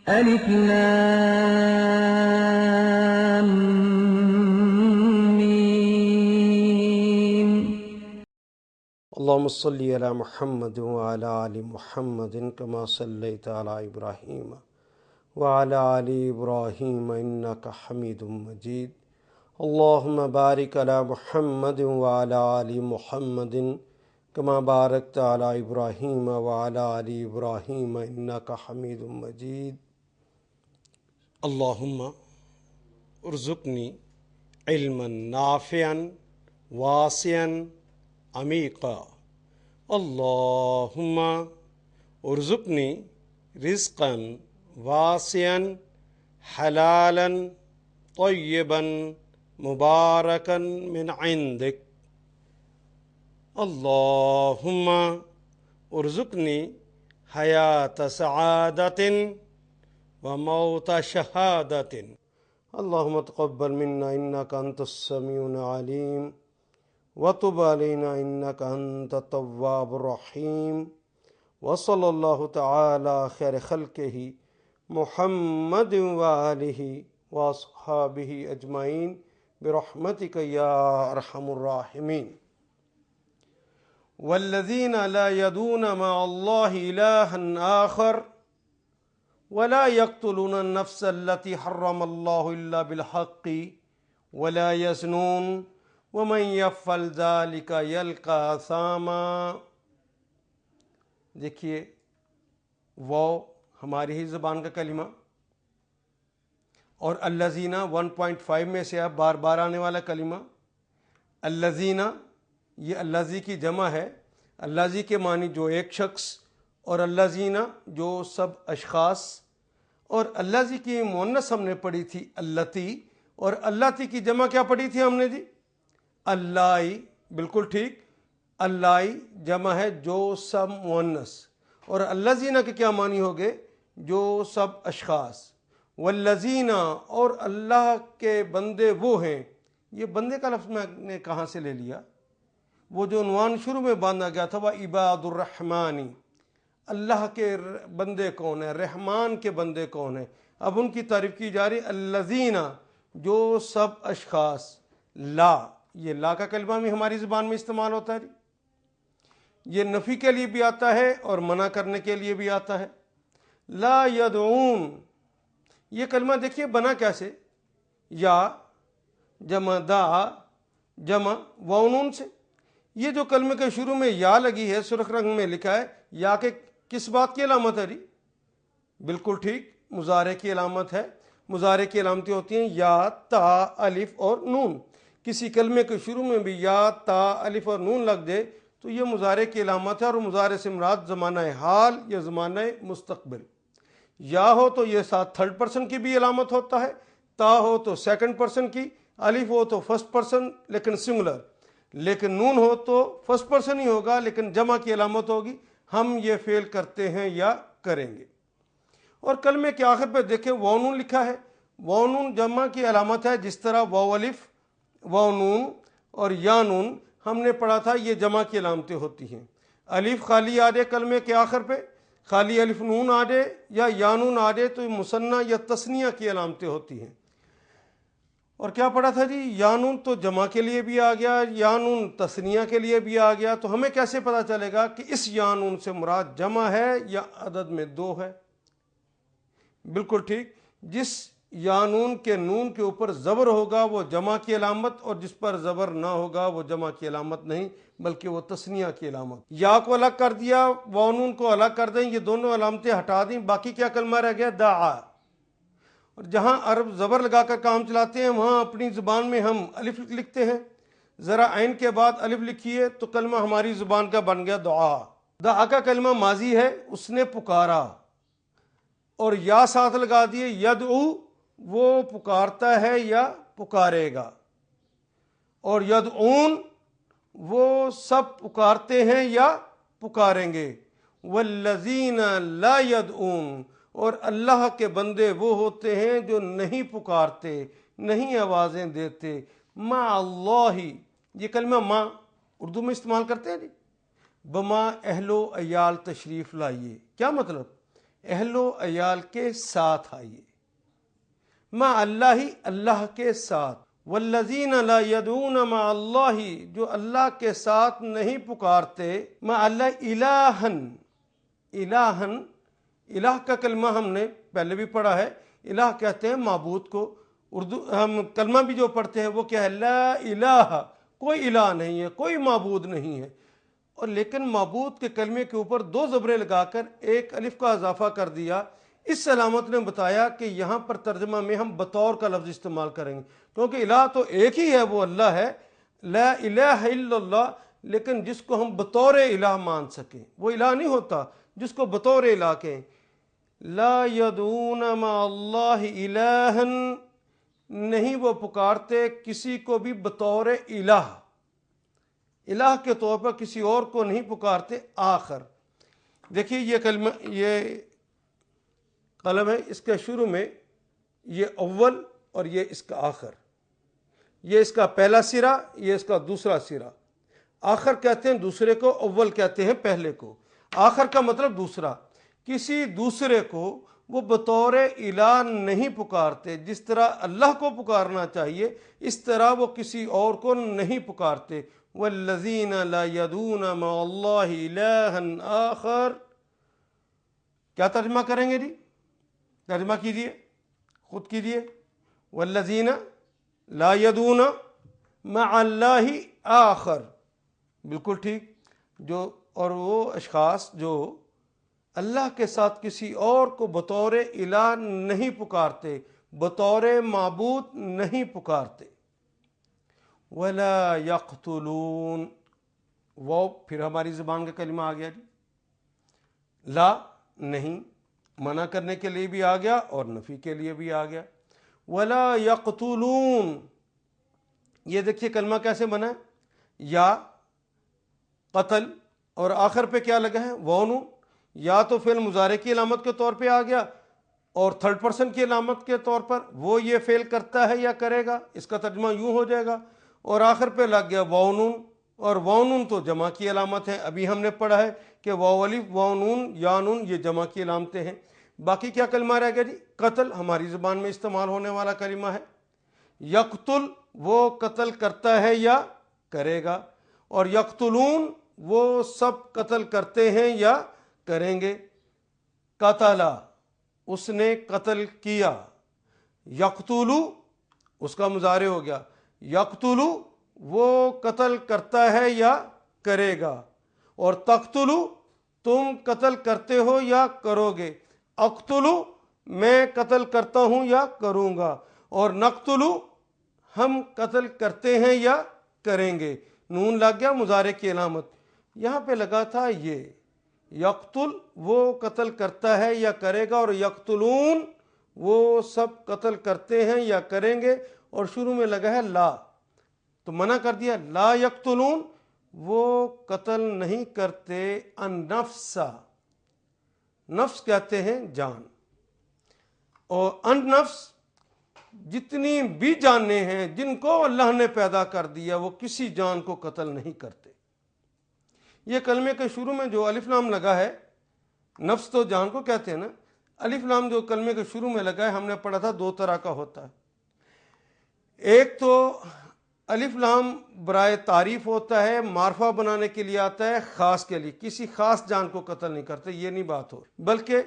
ألف لام ميم. اللهم صل على محمد وعلى آل محمد كما صليت على إبراهيم وعلى آل إبراهيم إنك حميد مجيد. اللهم بارك على محمد وعلى آل محمد كما باركت على إبراهيم وعلى آل إبراهيم إنك حميد مجيد. اللهم ارزقني علما نافعا واسعا عميقا. اللهم ارزقني رزقا واسعا حلالا طيبا مباركا من عندك. اللهم ارزقني حياة سعادة وموت شهادة. اللهم تقبل منا إنك أنت السميع العليم وتب علينا إنك أنت التواب الرحيم. وصلى الله تعالى خير خلقه محمد وآله وأصحابه أجمعين برحمتك يا أرحم الراحمين. والذين لا يدعون مع الله إلها آخر ولا يقتلون النفس التي حرم الله إلا بالحق ولا يزنون ومن يفعل ذلك يلقى أثاما. دیکھیے وہ ہماری ہی زبان کا کلمہ، اور الذین 1.5 میں سے اب بار بار آنے والا کلمہ. الذین یہ الذی کی جمع ہے. الذی کے معنی جو ایک شخص، اور الذین جو سب اشخاص. اور الذی کی مؤنث ہم نے پڑھی تھی اللتی، اور اللتی کی جمع کیا پڑھی تھی ہم نے جی؟ اللائی. بالکل ٹھیک، اللائی جمع ہے جو سب مؤنث. اور الذین کے کیا معنی ہو گئے؟ جو سب اشخاص. والذین اور اللہ کے بندے وہ ہیں. یہ بندے کا لفظ میں نے کہاں سے لے لیا؟ وہ جو عنوان شروع میں باندھا گیا تھا، وہ عباد الرحمانی. اللہ کے بندے کون ہیں؟ رحمان کے بندے کون ہیں؟ اب ان کی تعریف کی جا رہی. الذین جو سب اشخاص. لا، یہ لا کا کلمہ بھی ہماری زبان میں استعمال ہوتا ہے. یہ نفی کے لیے بھی آتا ہے اور منع کرنے کے لیے بھی آتا ہے. لا یدعون، یہ کلمہ دیکھیے بنا کیسے؟ یا جمع دا جمع وونون سے. یہ جو کلمے کے شروع میں یا لگی ہے، سرخ رنگ میں لکھا ہے، یا کے کس بات کی علامت ہے؟ بالکل ٹھیک، مضارع کی علامت ہے. مضارع کی علامتیں ہوتی ہیں یا، تا، الف اور نون. کسی کلمے کے شروع میں بھی یا، تا، الف اور نون لگ جائے تو یہ مضارع کی علامت ہے. اور مضارع سے مراد زمانہ حال یا زمانہ مستقبل. یا ہو تو یہ ساتھ تھرڈ پرسن کی بھی علامت ہوتا ہے، تا ہو تو سیکنڈ پرسن کی، الف ہو تو فرسٹ پرسن لیکن سنگولر، لیکن نون ہو تو فرسٹ پرسن ہی ہوگا لیکن جمع کی علامت ہوگی. ہم یہ فعل کرتے ہیں یا کریں گے. اور کلمے کے آخر پہ دیکھیں واو نون لکھا ہے. واو نون جمع کی علامت ہے. جس طرح واو الف، واو نون اور یا نون ہم نے پڑھا تھا، یہ جمع کی علامتیں ہوتی ہیں. الف خالی آ جائے کلمے کے آخر پہ، خالی الف نون آ جائے یا نون آ جائے تو یہ مثنیٰ یا تثنیہ کی علامتیں ہوتی ہیں. اور کیا پڑھا تھا جی؟ یا نون تو جمع کے لیے بھی آ گیا، یا نون تثنیہ کے لیے بھی آ گیا. تو ہمیں کیسے پتہ چلے گا کہ اس یا نون سے مراد جمع ہے یا عدد میں 2 ہے؟ بالکل ٹھیک، جس یا نون کے نون کے اوپر زبر ہوگا وہ جمع کی علامت، اور جس پر زبر نہ ہوگا وہ جمع کی علامت نہیں بلکہ وہ تثنیہ کی علامت. یا کو الگ کر دیا، واو نون کو الگ کر دیں، یہ دونوں علامتیں ہٹا دیں، باقی کیا کلمہ رہ گیا؟ دعا. اور جہاں عرب زبر لگا کر کام چلاتے ہیں وہاں اپنی زبان میں ہم الف لکھتے ہیں. ذرا عین کے بعد الف لکھیے تو کلمہ ہماری زبان کا بن گیا دعا. دعا کا کلمہ ماضی ہے، اس نے پکارا. اور یا ساتھ لگا دیے، یدعو وہ پکارتا ہے یا پکارے گا. اور یدعون وہ سب پکارتے ہیں یا پکاریں گے. والذین لا یدعون اور اللہ کے بندے وہ ہوتے ہیں جو نہیں پکارتے، نہیں آوازیں دیتے. مع اللہ، یہ کلمہ ماں اردو میں استعمال کرتے ہیں جی. بما اہل و عیال تشریف لائیے. کیا مطلب؟ اہل و عیال کے ساتھ آئیے، مع اللہ ہی اللہ کے ساتھ، والذین لا یدعون مع اللہ جو اللہ کے ساتھ نہیں پکارتے، مع اللہ الہن، الہن، الہ کا کلمہ ہم نے پہلے بھی پڑھا ہے، الہ کہتے ہیں معبود کو، اردو ہم کلمہ بھی جو پڑھتے ہیں وہ کیا ہے، لا الہ، کوئی الہ نہیں ہے، کوئی معبود نہیں ہے، اور لیکن معبود کے کلمے کے اوپر دو زبریں لگا کر ایک الف کا اضافہ کر دیا۔ اس علامت نے بتایا کہ یہاں پر ترجمہ میں ہم بطور کا لفظ استعمال کریں گے، کیونکہ الہ تو ایک ہی ہے، وہ اللہ ہے، لا الہ الا اللہ، لیکن جس کو ہم بطور الہ مان سکیں وہ الہ نہیں ہوتا، جس کو بطور الہ کہیں۔ لا یدعون مع اللہ الہا، نہیں وہ پکارتے کسی کو بھی بطور الہ، الہ کے طور پر کسی اور کو نہیں پکارتے۔ آخر دیکھیے یہ کلمہ، یہ قلم ہے، اس کے شروع میں یہ اول اور یہ اس کا آخر، یہ اس کا پہلا سرا، یہ اس کا دوسرا سرا، آخر کہتے ہیں دوسرے کو، اول کہتے ہیں پہلے کو، آخر کا مطلب دوسرا، کسی دوسرے کو وہ بطور الہ نہیں پکارتے، جس طرح اللہ کو پکارنا چاہیے اس طرح وہ کسی اور کو نہیں پکارتے۔ والذین لا یدعون مع اللہ الہا آخر، کیا ترجمہ کریں گے جی؟ ترجمہ کیجئے، خود کیجئے، والذین لا یدعون مع اللہ آخر، بالکل ٹھیک، جو اور وہ اشخاص جو اللہ کے ساتھ کسی اور کو بطور الہ نہیں پکارتے، بطور معبود نہیں پکارتے۔ ولا یقتلون، وہ پھر ہماری زبان کا کلمہ آ گیا جی، لا نہیں، منع کرنے کے لیے بھی آ گیا اور نفی کے لیے بھی آ گیا۔ ولا یقتلون، یہ دیکھیے کلمہ کیسے بنا ہے، یا قتل اور آخر پہ کیا لگا ہے، واو، یا تو فعل مضارع کی علامت کے طور پہ آ گیا اور تھرڈ پرسن کی علامت کے طور پر وہ یہ فعل کرتا ہے یا کرے گا، اس کا ترجمہ یوں ہو جائے گا، اور آخر پہ لگ گیا واو نون، اور واو نون تو جمع کی علامت ہے، ابھی ہم نے پڑھا ہے کہ واو الف، واو نون، یا نون یہ جمع کی علامتیں ہیں۔ باقی کیا کلمہ رہ گیا جی؟ قتل ہماری زبان میں استعمال ہونے والا کلمہ ہے، یقتل وہ قتل کرتا ہے یا کرے گا، اور یقتلون وہ سب قتل کرتے ہیں یا کریں گے۔ قتل اس نے قتل کیا، یقتلو اس کا مضارع ہو گیا، یقتلو وہ قتل کرتا ہے یا کرے گا، اور تقتلو تم قتل کرتے ہو یا کرو گے، اقتلو میں قتل کرتا ہوں یا کروں گا، اور نقتلو ہم قتل کرتے ہیں یا کریں گے۔ نون لگ گیا مضارع کی علامت، یہاں پہ لگا تھا یہ یقتل وہ قتل کرتا ہے یا کرے گا، اور یقتلون وہ سب قتل کرتے ہیں یا کریں گے، اور شروع میں لگا ہے لا، تو منع کر دیا، لا یقتلون وہ قتل نہیں کرتے النفس، نفس کہتے ہیں جان، اور النفس جتنی بھی جانیں ہیں جن کو اللہ نے پیدا کر دیا وہ کسی جان کو قتل نہیں کرتے۔ یہ کلمے کے شروع میں جو الف لام لگا ہے، نفس تو جان کو کہتے ہیں نا، الف لام جو کلمے کے شروع میں لگا ہے ہم نے پڑھا تھا دو طرح کا ہوتا ہے، ایک تو الف لام برائے تعریف ہوتا ہے، معرفہ بنانے کے لیے آتا ہے، خاص کے لیے، کسی خاص جان کو قتل نہیں کرتے، یہ نہیں بات ہو، بلکہ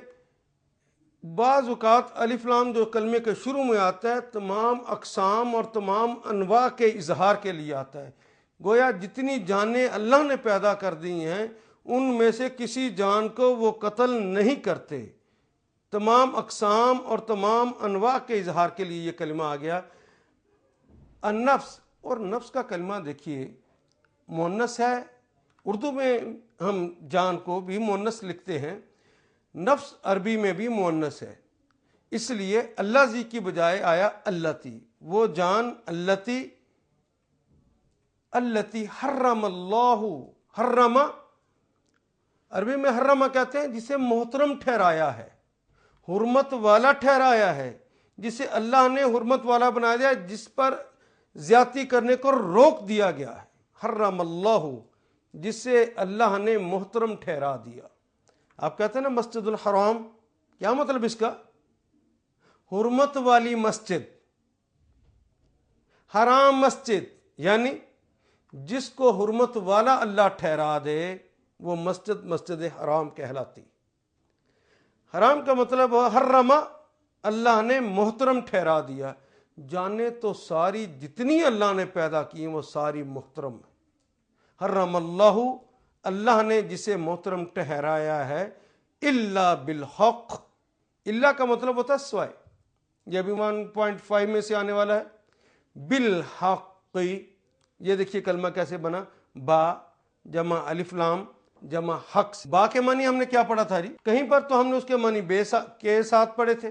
بعض اوقات الف لام جو کلمے کے شروع میں آتا ہے تمام اقسام اور تمام انواع کے اظہار کے لیے آتا ہے، گویا جتنی جانیں اللہ نے پیدا کر دی ہیں ان میں سے کسی جان کو وہ قتل نہیں کرتے، تمام اقسام اور تمام انواع کے اظہار کے لیے یہ کلمہ آ گیا۔ النفس، اور نفس کا کلمہ دیکھیے مؤنث ہے، اردو میں ہم جان کو بھی مؤنث لکھتے ہیں، نفس عربی میں بھی مؤنث ہے، اس لیے اللہ زی کی بجائے آیا اللتی، وہ جان اللتی، اللتی حرم اللہ، حرم عربی میں حرم کہتے ہیں جسے محترم ٹھہرایا ہے، حرمت والا ٹھہرایا ہے، جسے اللہ نے حرمت والا بنا دیا، جس پر زیادتی کرنے کو روک دیا گیا ہے، حرم اللہ جسے اللہ نے محترم ٹھہرا دیا۔ آپ کہتے ہیں نا مسجد الحرام کیا مطلب اس کا؟ حرمت والی مسجد، حرام مسجد، یعنی جس کو حرمت والا اللہ ٹھہرا دے وہ مسجد مسجد حرام کہلاتی۔ حرام کا مطلب حرم، اللہ نے محترم ٹھہرا دیا۔ جانے تو ساری جتنی اللہ نے پیدا کی وہ ساری محترم ہے۔ حرم اللہ، اللہ نے جسے محترم ٹھہرایا ہے، الا بالحق، اللہ کا مطلب ہوتا ہے سوائے، یہ بھی 1.5 میں سے آنے والا ہے۔ بالحق، یہ دیکھیے کلمہ کیسے بنا، با جمع الف لام جمع حق۔ با کے معنی ہم نے کیا پڑھا تھا جی؟ کہیں پر تو ہم نے اس کے معنی کے ساتھ پڑھے تھے،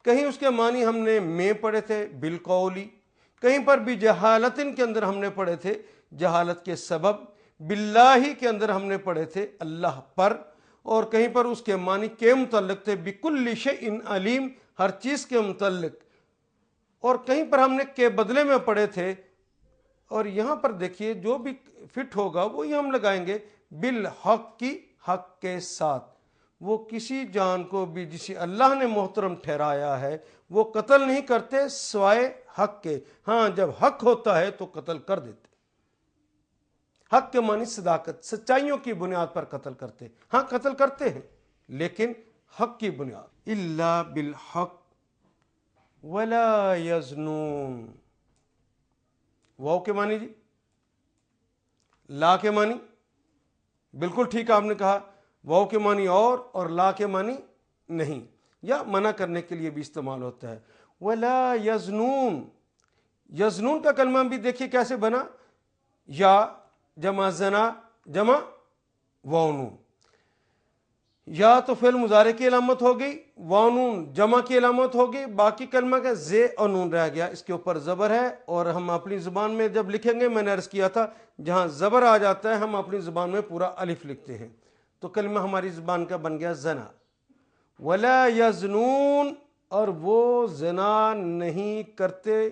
کہیں اس کے معنی ہم نے میں پڑھے تھے بالقولی، کہیں پر بھی جہالتن کے اندر ہم نے پڑھے تھے جہالت کے سبب، باللہ کے اندر ہم نے پڑھے تھے اللہ پر، اور کہیں پر اس کے معنی کے متعلق تھے بکل شیء علیم، ہر چیز کے متعلق، اور کہیں پر ہم نے کے بدلے میں پڑھے تھے، اور یہاں پر دیکھیے جو بھی فٹ ہوگا وہی ہم لگائیں گے، بالحق کی، حق کے ساتھ۔ وہ کسی جان کو بھی جسے اللہ نے محترم ٹھہرایا ہے وہ قتل نہیں کرتے سوائے حق کے، ہاں جب حق ہوتا ہے تو قتل کر دیتے۔ حق کے معنی صداقت، سچائیوں کی بنیاد پر قتل کرتے، ہاں قتل کرتے ہیں لیکن حق کی بنیاد۔ الا بالحق ولا یزنون، واو کے معنی جی، لا کے معنی بالکل ٹھیک آپ نے کہا، واو کے معنی اور لا کے معنی نہیں، یا منع کرنے کے لیے بھی استعمال ہوتا ہے۔ ولا یزنون، یزنون کا کلمہ بھی دیکھیے کیسے بنا، یا جمع زنا جمع وانون، یا تو فعل مضارع کی علامت ہو گئی، وانون جمع کی علامت ہو گئی، باقی کلمہ کا زے اور نون رہ گیا، اس کے اوپر زبر ہے، اور ہم اپنی زبان میں جب لکھیں گے، میں نے عرض کیا تھا جہاں زبر آ جاتا ہے ہم اپنی زبان میں پورا الف لکھتے ہیں، تو کلمہ ہماری زبان کا بن گیا زنا۔ ولا یزنون، اور وہ زنا نہیں کرتے،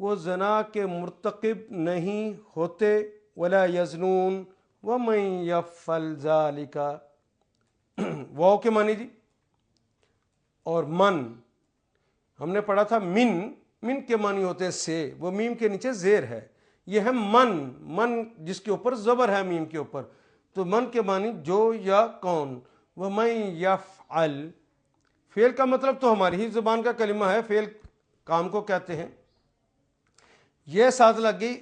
وہ زنا کے مرتکب نہیں ہوتے۔ ولا یزنون ومن یفعل ذلک، واو کے معنی جی، اور من ہم نے پڑھا تھا، من کے معنی ہوتے ہیں سے، وہ میم کے نیچے زیر ہے، یہ ہے من جس کے اوپر زبر ہے میم کے اوپر، تو من کے معنی جو یا کون۔ ومن یفعل، فعل کا مطلب تو ہماری ہی زبان کا کلمہ ہے، فعل کام کو کہتے ہیں، یہ ساتھ لگ گئی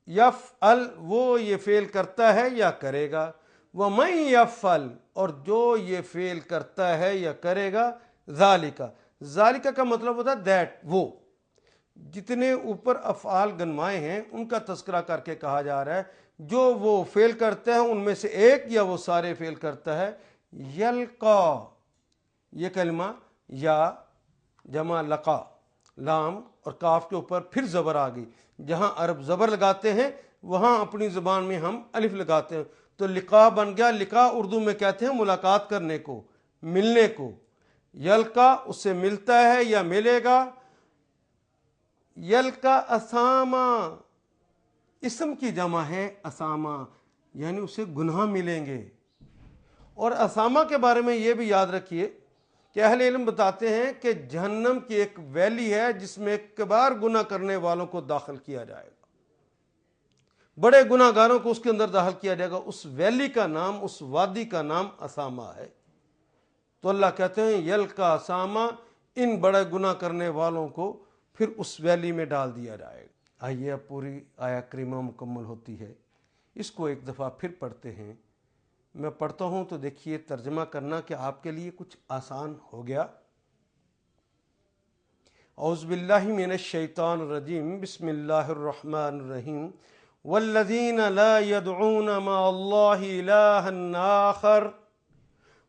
یفعل، وہ یہ فعل کرتا ہے یا کرے گا، ومن یفعل، اور جو یہ فعل کرتا ہے یا کرے گا، ذالک کا مطلب ہوتا ہے دیٹ، وہ جتنے اوپر افعال گنوائے ہیں ان کا تذکرہ کر کے کہا جا رہا ہے، جو وہ فعل کرتا ہے ان میں سے ایک یا وہ سارے فعل کرتا ہے، یلقا، یہ کلمہ یا جمع لقا، لام اور کاف کے اوپر پھر زبر آ گئی، جہاں عرب زبر لگاتے ہیں وہاں اپنی زبان میں ہم الف لگاتے ہیں، تو لقا بن گیا۔ لقا اردو میں کہتے ہیں ملاقات کرنے کو، ملنے کو، یلقا اس سے ملتا ہے یا ملے گا، یلقا اسامہ، اسم کی جمع ہے اسامہ، یعنی اسے گناہ ملیں گے۔ اور اسامہ کے بارے میں یہ بھی یاد رکھیے کہ اہل علم بتاتے ہیں کہ جہنم کی ایک ویلی ہے جس میں کبار گناہ کرنے والوں کو داخل کیا جائے گا، بڑے گناہ گاروں کو اس کے اندر داخل کیا جائے گا، اس ویلی کا نام، اس وادی کا نام اسامہ ہے۔ تو اللہ کہتے ہیں یلقا اسامہ، ان بڑے گناہ کرنے والوں کو پھر اس ویلی میں ڈال دیا جائے گا۔ آئیے اب پوری آیا کریمہ مکمل ہوتی ہے، اس کو ایک دفعہ پھر پڑھتے ہیں، میں پڑھتا ہوں تو دیکھیے ترجمہ کرنا کہ آپ کے لیے کچھ آسان ہو گیا۔ اعوذ باللہ من الشیطان الرجیم، بسم اللہ الرحمن الرحیم۔ والذین لا يدعون مع اللہ الہا آخر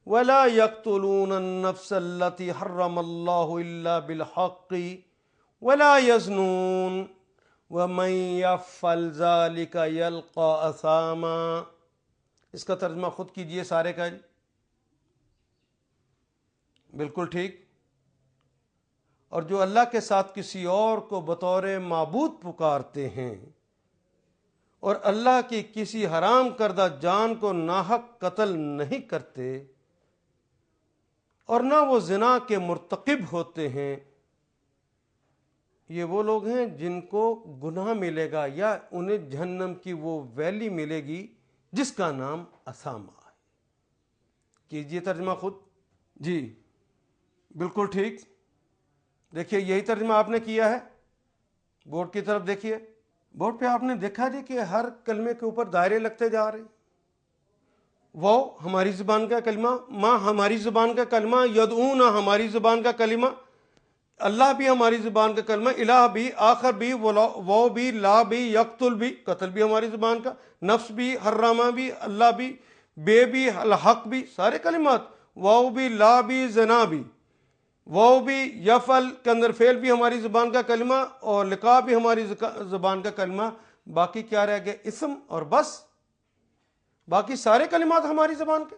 ولا يقتلون النفس التي حرم اللہ الا بالحق ولا يزنون ومن يفعل ذلك يلقى اثاما۔ اس کا ترجمہ خود کیجئے سارے کا جی، بالکل ٹھیک۔ اور جو اللہ کے ساتھ کسی اور کو بطور معبود پکارتے ہیں اور اللہ کی کسی حرام کردہ جان کو ناحق قتل نہیں کرتے، اور نہ وہ زنا کے مرتکب ہوتے ہیں، یہ وہ لوگ ہیں جن کو گناہ ملے گا یا انہیں جہنم کی وہ ویلی ملے گی جس کا نام اسامہ ہے۔ کیجئے ترجمہ خود۔ جی بالکل ٹھیک، دیکھیے یہی ترجمہ آپ نے کیا ہے، بورڈ کی طرف دیکھیے، بورڈ پہ آپ نے دیکھا جی کہ ہر کلمے کے اوپر دائرے لگتے جا رہے ہیں۔ وہ ہماری زبان کا کلمہ، ماں ہماری زبان کا کلمہ، یدعون ہماری زبان کا کلمہ، اللہ بھی ہماری زبان کا کلمہ، الہ بھی، آخر بھی، وہ بھی، لا بھی، یقتل بھی، قتل بھی ہماری زبان کا، نفس بھی، حرامہ بھی، اللہ بھی، بے بھی، الحق بھی، سارے کلمات، وہ بھی، لا بھی، زنا بھی، وہ بھی، یفعل کے اندر فعل بھی ہماری زبان کا کلمہ، اور لقاء بھی ہماری زبان کا کلمہ، باقی کیا رہ گئے؟ اسم اور بس، باقی سارے کلمات ہماری زبان کے۔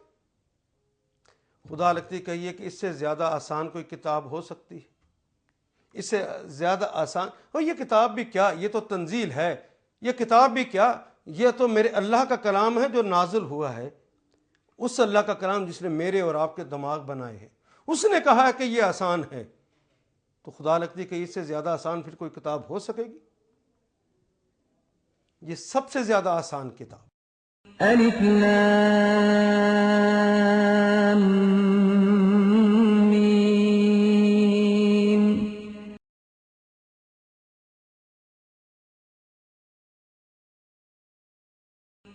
خدا لگتی کہیے کہ اس سے زیادہ آسان کوئی کتاب ہو سکتی ہے؟ اس سے زیادہ آسان، اور یہ کتاب بھی کیا، یہ تو تنزیل ہے، یہ کتاب بھی کیا، یہ تو میرے اللہ کا کلام ہے جو نازل ہوا ہے، اس اللہ کا کلام جس نے میرے اور آپ کے دماغ بنائے ہیں، اس نے کہا ہے کہ یہ آسان ہے، تو خدا لگتی کہ اس سے زیادہ آسان پھر کوئی کتاب ہو سکے گی؟ یہ سب سے زیادہ آسان کتاب۔ الف لام میم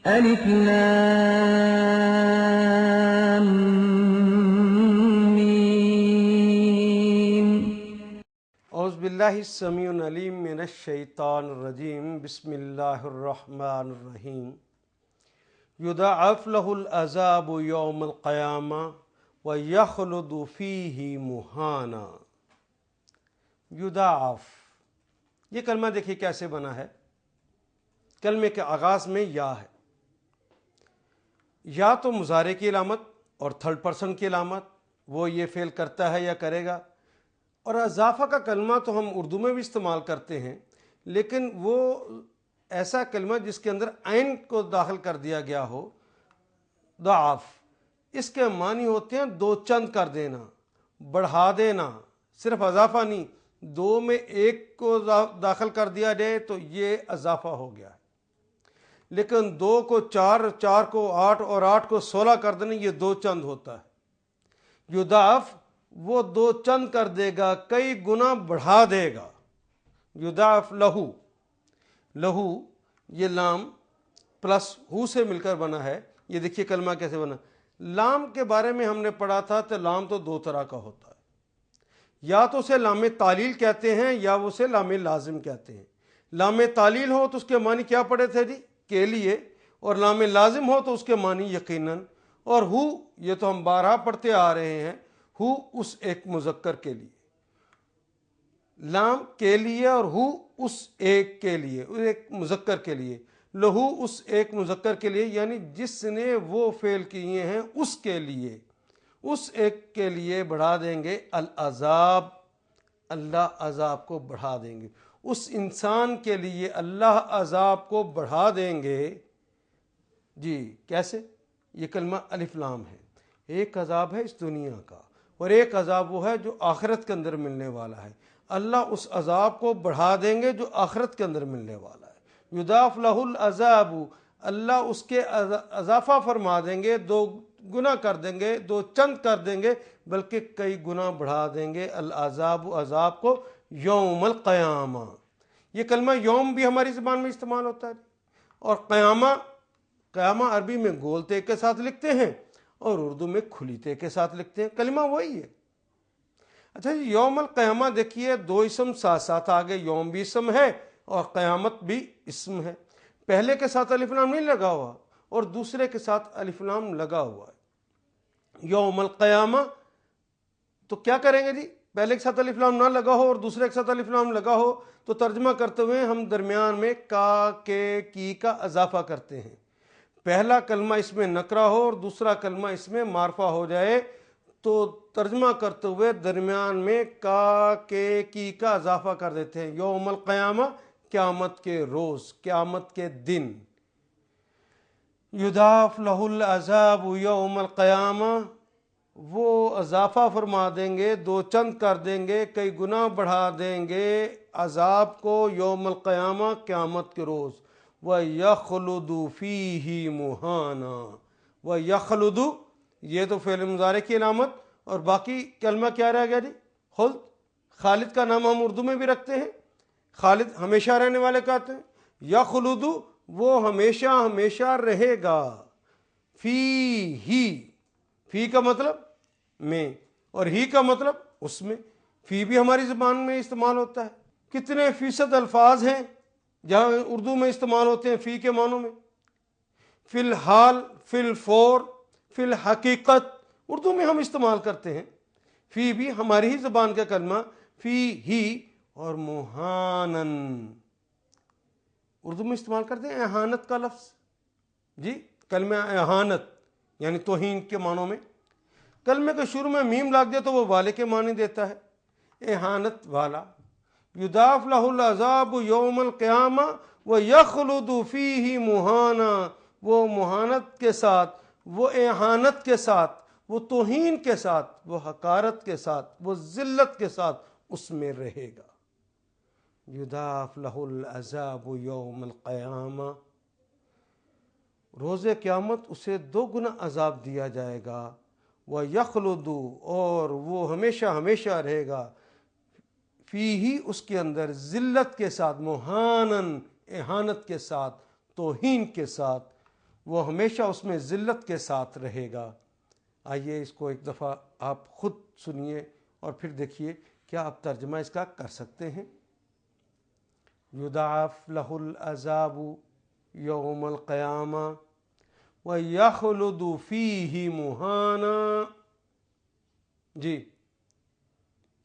الف لام میم۔ اعوذ باللہ السمیع العلیم من الشیطان الرجیم، بسم اللہ الرحمن الرحیم۔ یضاعف له العذاب یوم القیامہ ویخلد فیہ مہانا۔ یضاعف، یہ کلمہ دیکھیے کیسے بنا ہے، کلمے کے آغاز میں یا ہے، یا تو مضارع کی علامت اور تھرڈ پرسن کی علامت، وہ یہ فعل کرتا ہے یا کرے گا، اور اضافہ کا کلمہ تو ہم اردو میں بھی استعمال کرتے ہیں، لیکن وہ ایسا کلمہ جس کے اندر عین کو داخل کر دیا گیا ہو، ضعف، اس کے معنی ہوتے ہیں دو چند کر دینا، بڑھا دینا، صرف اضافہ نہیں، دو میں ایک کو داخل کر دیا جائے تو یہ اضافہ ہو گیا ہے، لیکن دو کو چار، چار کو آٹھ اور آٹھ کو 16 کر دینا، یہ دو چند ہوتا ہے۔ یضاعف، وہ دو چند کر دے گا، کئی گنا بڑھا دے گا۔ یضاعف لہو، لہو یہ لام پلس ہو سے مل کر بنا ہے، یہ دیکھیے کلمہ کیسے بنا۔ لام کے بارے میں ہم نے پڑھا تھا تو لام تو دو طرح کا ہوتا ہے، یا تو اسے لام تعلیل کہتے ہیں یا اسے لام لازم کہتے ہیں۔ لام تعلیل ہو تو اس کے معنی کیا پڑے تھے جی؟ کے لیے، اور لام لازم ہو تو اس کے معنی یقیناً، اور ہو یہ تو ہم بارہا پڑھتے آ رہے ہیں، ہو اس ایک مذکر کے لیے، لام کے لیے اور ہو اس ایک کے لیے، ایک مذکر کے لیے، لہو اس ایک مذکر کے لیے، یعنی جس نے وہ فعل کیے ہیں اس کے لیے، اس ایک کے لیے بڑھا دیں گے العذاب، اللہ عذاب کو بڑھا دیں گے، اس انسان کے لیے اللہ عذاب کو بڑھا دیں گے۔ جی کیسے؟ یہ کلمہ الف لام ہے، ایک عذاب ہے اس دنیا کا اور ایک عذاب وہ ہے جو آخرت کے اندر ملنے والا ہے، اللہ اس عذاب کو بڑھا دیں گے جو آخرت کے اندر ملنے والا ہے۔ یضاعف لہ العذاب، اللہ اس کے اضافہ فرما دیں گے، دو گنا کر دیں گے، دو چند کر دیں گے، بلکہ کئی گنا بڑھا دیں گے العذاب، عذاب کو، یوم القیامہ۔ یہ کلمہ یوم بھی ہماری زبان میں استعمال ہوتا ہے، اور قیامہ، قیامہ عربی میں گول تے کے ساتھ لکھتے ہیں اور اردو میں کھلی تے کے ساتھ لکھتے ہیں، کلمہ وہی ہے۔ اچھا جی، یوم القیامہ دیکھیے دو اسم ساتھ ساتھ آگے، یوم بھی اسم ہے اور قیامت بھی اسم ہے، پہلے کے ساتھ الف لام نہیں لگا ہوا اور دوسرے کے ساتھ الف لام لگا ہوا ہے۔ یوم القیامہ تو کیا کریں گے جی؟ پہلے کے ساتھ الف لام نہ لگا ہو اور دوسرے کے ساتھ الف لام لگا ہو تو ترجمہ کرتے ہوئے ہم درمیان میں کا، کے، کی کا اضافہ کرتے ہیں۔ پہلا کلمہ اس میں نکرہ ہو اور دوسرا کلمہ اس میں معرفہ ہو جائے تو ترجمہ کرتے ہوئے درمیان میں کا، کے، کی کا اضافہ کر دیتے ہیں۔ یوم القیامہ، قیامت کے روز، قیامت کے دن۔ یضاعف لہ العذاب یوم القیامہ وہ اضافہ فرما دیں گے، دو چند کر دیں گے، کئی گنا بڑھا دیں گے عذاب کو یوم القیامہ، قیامت کے روز۔ وَيَخْلُدُ فِيهِ مُهَانًا، وَيَخْلُدُ یہ تو فعل مضارع کی علامت، اور باقی کلمہ کیا رہ گیا جی؟ خلد۔ خالد کا نام ہم اردو میں بھی رکھتے ہیں، خالد ہمیشہ رہنے والے کہتے ہیں۔ یخلد وہ ہمیشہ ہمیشہ رہے گا، فی ہی، فی کا مطلب میں، اور ہی کا مطلب اس میں۔ فی بھی ہماری زبان میں استعمال ہوتا ہے۔ کتنے فیصد الفاظ ہیں جہاں اردو میں استعمال ہوتے ہیں فی کے معنوں میں؟ فی الحال، فی الفور، فی الحقیقت، اردو میں ہم استعمال کرتے ہیں۔ فی بھی ہماری ہی زبان کا کلمہ، فی ہی، اور مہانن اردو میں استعمال کرتے ہیں اہانت کا لفظ، جی کلمہ اہانت یعنی توہین کے معنوں میں۔ کلمے کے شروع میں میم لاگ دے تو وہ والے کے معنی دیتا ہے، اہانت والا۔ یضاف لہ العذاب یوم القیامہ ویخلد فیہ مہانا، وہ مہانت کے ساتھ، وہ اہانت کے ساتھ، وہ توہین کے ساتھ، وہ حقارت کے ساتھ، وہ ذلت کے ساتھ اس میں رہے گا۔ یضاف لہ العذاب یوم القیامہ، روز قیامت اسے دو گنا عذاب دیا جائے گا۔ وَيَخْلُدُ اور وہ ہمیشہ ہمیشہ رہے گا، فیہ اس کے اندر، ذلت کے ساتھ، مہانن اہانت کے ساتھ، توہین کے ساتھ، وہ ہمیشہ اس میں ذلت کے ساتھ رہے گا۔ آئیے اس کو ایک دفعہ آپ خود سنیے اور پھر دیکھیے کیا آپ ترجمہ اس کا کر سکتے ہیں۔ یضاعف لہ العذاب یوم القیامہ وَيَخْلُدُ فِيهِ مُهَانًا، جی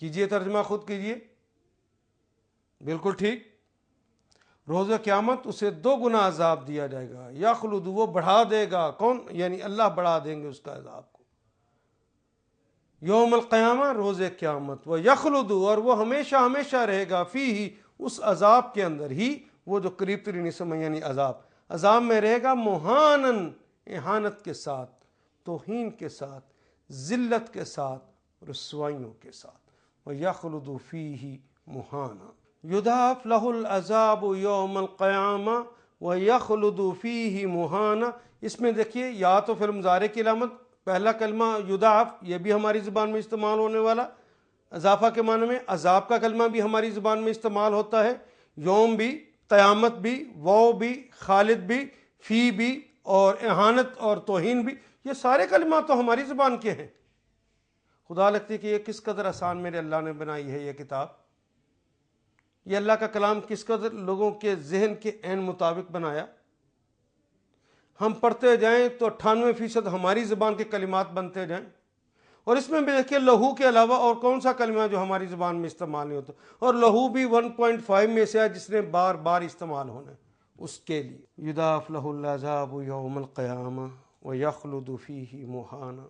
کیجئے ترجمہ، خود کیجئے، بالکل ٹھیک۔ روز قیامت اسے دو گنا عذاب دیا جائے گا، یخلد وہ بڑھا دے گا، کون؟ یعنی اللہ بڑھا دیں گے اس کا عذاب کو، یوم القیامہ روز قیامت، وَيَخْلُدُ اور وہ ہمیشہ ہمیشہ رہے گا، فیہ اس عذاب کے اندر ہی، وہ جو قریب ترین اسم ہے یعنی عذاب میں رہے گا، مہانن اہانت کے ساتھ، توہین کے ساتھ، ذلت کے ساتھ، رسوائیوں کے ساتھ۔ وَيَخْلُدُ فِيهِ مُهَانًا، یضاعف لہ العذاب یوم القیامہ وَيَخْلُدُ فِيهِ مُهَانًا۔ اس میں دیکھیے یا تو فعل مضارع کی علامت، پہلا کلمہ یضاعف یہ بھی ہماری زبان میں استعمال ہونے والا اضافہ کے معنی میں، عذاب کا کلمہ بھی ہماری زبان میں استعمال ہوتا ہے، یوم بھی، قیامت بھی، واو بھی، خالد بھی، فی بھی، اور اہانت اور توہین بھی، یہ سارے کلمات تو ہماری زبان کے ہیں۔ خدا لگتی کہ یہ کس قدر آسان میرے اللہ نے بنائی ہے یہ کتاب، یہ اللہ کا کلام کس قدر لوگوں کے ذہن کے عین مطابق بنایا۔ ہم پڑھتے جائیں تو 98% ہماری زبان کے کلمات بنتے جائیں، اور اس میں بھی دیکھیے لہو کے علاوہ اور کون سا کلمہ جو ہماری زبان میں استعمال نہیں ہوتا، اور لہو بھی 1.5 میں سے ہے جس نے بار بار استعمال ہونا ہے اس کے لیے۔ یضاعف لہ العذاب یوم القیامہ ویخلد فیہ مہانا۔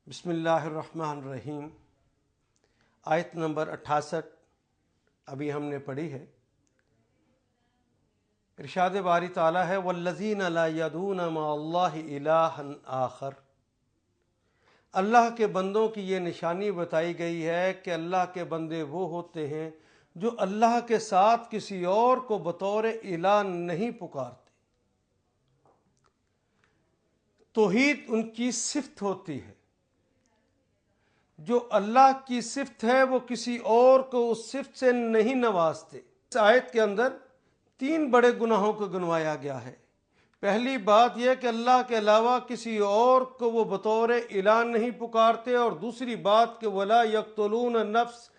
بسم اللہ الرحمن الرحیم، آیت نمبر 68 ابھی ہم نے پڑھی ہے۔ ارشاد باری تعالیٰ ہے والذین لا یدعون مع اللہ الہا آخر، اللہ کے بندوں کی یہ نشانی بتائی گئی ہے کہ اللہ کے بندے وہ ہوتے ہیں جو اللہ کے ساتھ کسی اور کو بطور الہ نہیں پکارتے۔ توحید ان کی صفت ہوتی ہے، جو اللہ کی صفت ہے وہ کسی اور کو اس صفت سے نہیں نوازتے۔ اس آیت کے اندر 3 بڑے گناہوں کو گنوایا گیا ہے۔ پہلی بات یہ کہ اللہ کے علاوہ کسی اور کو وہ بطور الہ نہیں پکارتے، اور دوسری بات کہ ولا یقتلون النفس،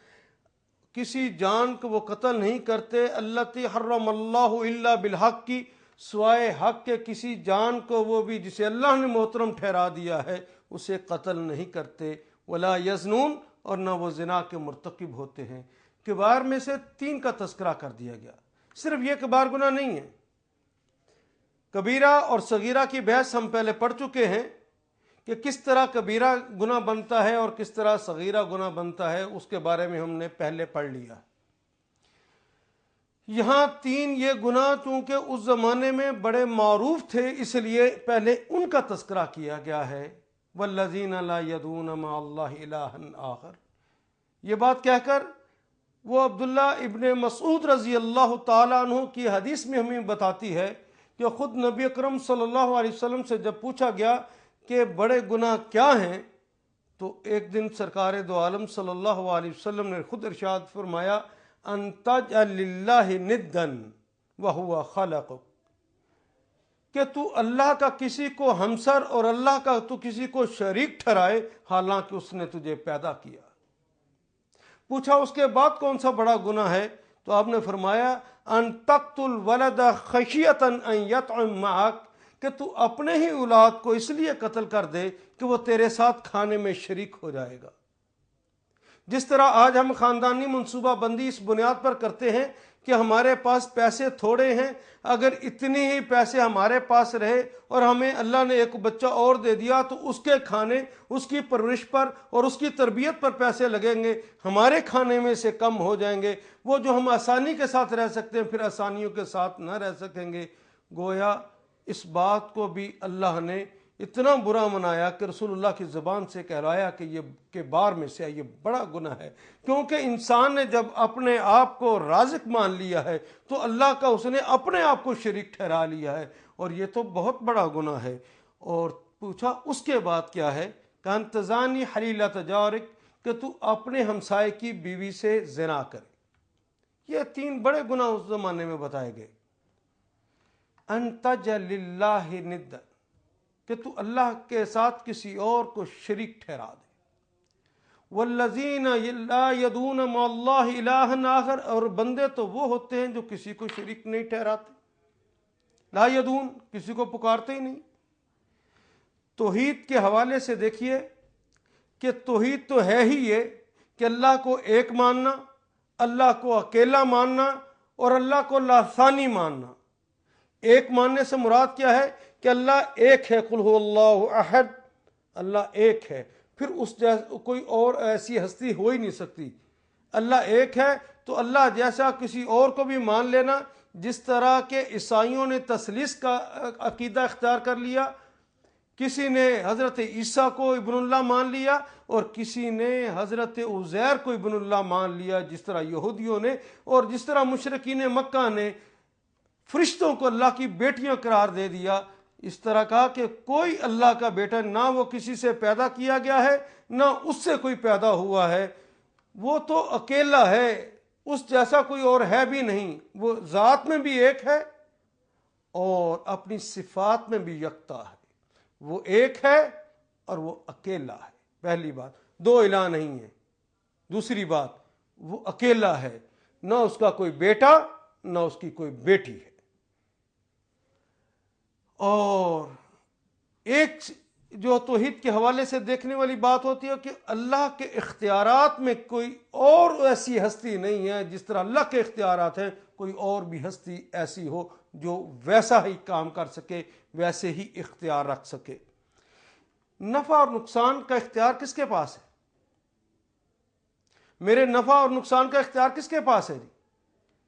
کسی جان کو وہ قتل نہیں کرتے، التی حرم اللہ الا بالحق کی، سوائے حق کے کسی جان کو وہ بھی جسے اللہ نے محترم ٹھہرا دیا ہے اسے قتل نہیں کرتے، ولا یزنون اور نہ وہ زنا کے مرتکب ہوتے ہیں۔ کبائر میں سے 3 کا تذکرہ کر دیا گیا، صرف یہ کبائر گناہ نہیں ہے۔ کبیرہ اور صغیرہ کی بحث ہم پہلے پڑھ چکے ہیں کہ کس طرح کبیرہ گناہ بنتا ہے اور کس طرح صغیرہ گناہ بنتا ہے، اس کے بارے میں ہم نے پہلے پڑھ لیا۔ یہاں 3 یہ گناہ چونکہ اس زمانے میں بڑے معروف تھے، اس لیے پہلے ان کا تذکرہ کیا گیا ہے، والذین لا یدعون مع اللہ الہا آخر. یہ بات کہہ کر وہ عبداللہ ابن مسعود رضی اللہ تعالیٰ عنہ کی حدیث میں ہمیں بتاتی ہے کہ خود نبی اکرم صلی اللہ علیہ وسلم سے جب پوچھا گیا کہ بڑے گناہ کیا ہیں، تو ایک دن سرکار دو عالم صلی اللہ علیہ وسلم نے خود ارشاد فرمایا ان تجعل للہ ندا وہو خلقک، کہ تو اللہ کا کسی کو ہمسر اور اللہ کا تو کسی کو شریک ٹھہرائے حالانکہ اس نے تجھے پیدا کیا. پوچھا اس کے بعد کون سا بڑا گناہ ہے، تو آپ نے فرمایا ان تقتل ولد خشیۃ ان یطعم معک، کہ تو اپنے ہی اولاد کو اس لیے قتل کر دے کہ وہ تیرے ساتھ کھانے میں شریک ہو جائے گا. جس طرح آج ہم خاندانی منصوبہ بندی اس بنیاد پر کرتے ہیں کہ ہمارے پاس پیسے تھوڑے ہیں، اگر اتنی ہی پیسے ہمارے پاس رہے اور ہمیں اللہ نے ایک بچہ اور دے دیا تو اس کے کھانے، اس کی پرورش پر اور اس کی تربیت پر پیسے لگیں گے، ہمارے کھانے میں سے کم ہو جائیں گے. وہ جو ہم آسانی کے ساتھ رہ سکتے ہیں پھر آسانیوں کے ساتھ نہ رہ سکیں گے. گویا اس بات کو بھی اللہ نے اتنا برا منایا کہ رسول اللہ کی زبان سے کہلایا کہ یہ کے بار میں سے یہ بڑا گناہ ہے. کیونکہ انسان نے جب اپنے آپ کو رازق مان لیا ہے تو اللہ کا اس نے اپنے آپ کو شریک ٹھہرا لیا ہے، اور یہ تو بہت بڑا گناہ ہے. اور پوچھا اس کے بعد کیا ہے، کان تزانی حلیلۃ جارک، کہ تو اپنے ہمسائے کی بیوی سے زنا کرے. یہ 3 بڑے گناہ اس زمانے میں بتائے گئے. ان تجعل للہ ندا، کہ تو اللہ کے ساتھ کسی اور کو شریک ٹھہرا دے. والذین لا یدعون مع اللہ الہا آخر، اور بندے تو وہ ہوتے ہیں جو کسی کو شریک نہیں ٹھہراتے. لا یدعون، کسی کو پکارتے ہی نہیں. توحید کے حوالے سے دیکھیے کہ توحید تو ہے ہی یہ کہ اللہ کو ایک ماننا، اللہ کو اکیلا ماننا اور اللہ کو لا ثانی ماننا. ایک ماننے سے مراد کیا ہے کہ اللہ ایک ہے، قل هو اللہ احد، اللہ ایک ہے، پھر اس جیسا کوئی اور ایسی ہستی ہو ہی نہیں سکتی. اللہ ایک ہے تو اللہ جیسا کسی اور کو بھی مان لینا. جس طرح کہ عیسائیوں نے تثلیث کا عقیدہ اختیار کر لیا، کسی نے حضرت عیسیٰ کو ابن اللہ مان لیا اور کسی نے حضرت عزیر کو ابن اللہ مان لیا، جس طرح یہودیوں نے، اور جس طرح مشرکین مکہ نے فرشتوں کو اللہ کی بیٹیاں قرار دے دیا. اس طرح کہا کہ کوئی اللہ کا بیٹا نہ وہ کسی سے پیدا کیا گیا ہے نہ اس سے کوئی پیدا ہوا ہے، وہ تو اکیلا ہے، اس جیسا کوئی اور ہے بھی نہیں. وہ ذات میں بھی ایک ہے اور اپنی صفات میں بھی یکتا ہے. وہ ایک ہے اور وہ اکیلا ہے. پہلی بات، 2 الہ نہیں ہے. دوسری بات، وہ اکیلا ہے، نہ اس کا کوئی بیٹا نہ اس کی کوئی بیٹی ہے. اور ایک جو توحید کے حوالے سے دیکھنے والی بات ہوتی ہے کہ اللہ کے اختیارات میں کوئی اور ایسی ہستی نہیں ہے. جس طرح اللہ کے اختیارات ہیں، کوئی اور بھی ہستی ایسی ہو جو ویسا ہی کام کر سکے، ویسے ہی اختیار رکھ سکے. نفع اور نقصان کا اختیار کس کے پاس ہے؟ میرے نفع اور نقصان کا اختیار کس کے پاس ہے جی؟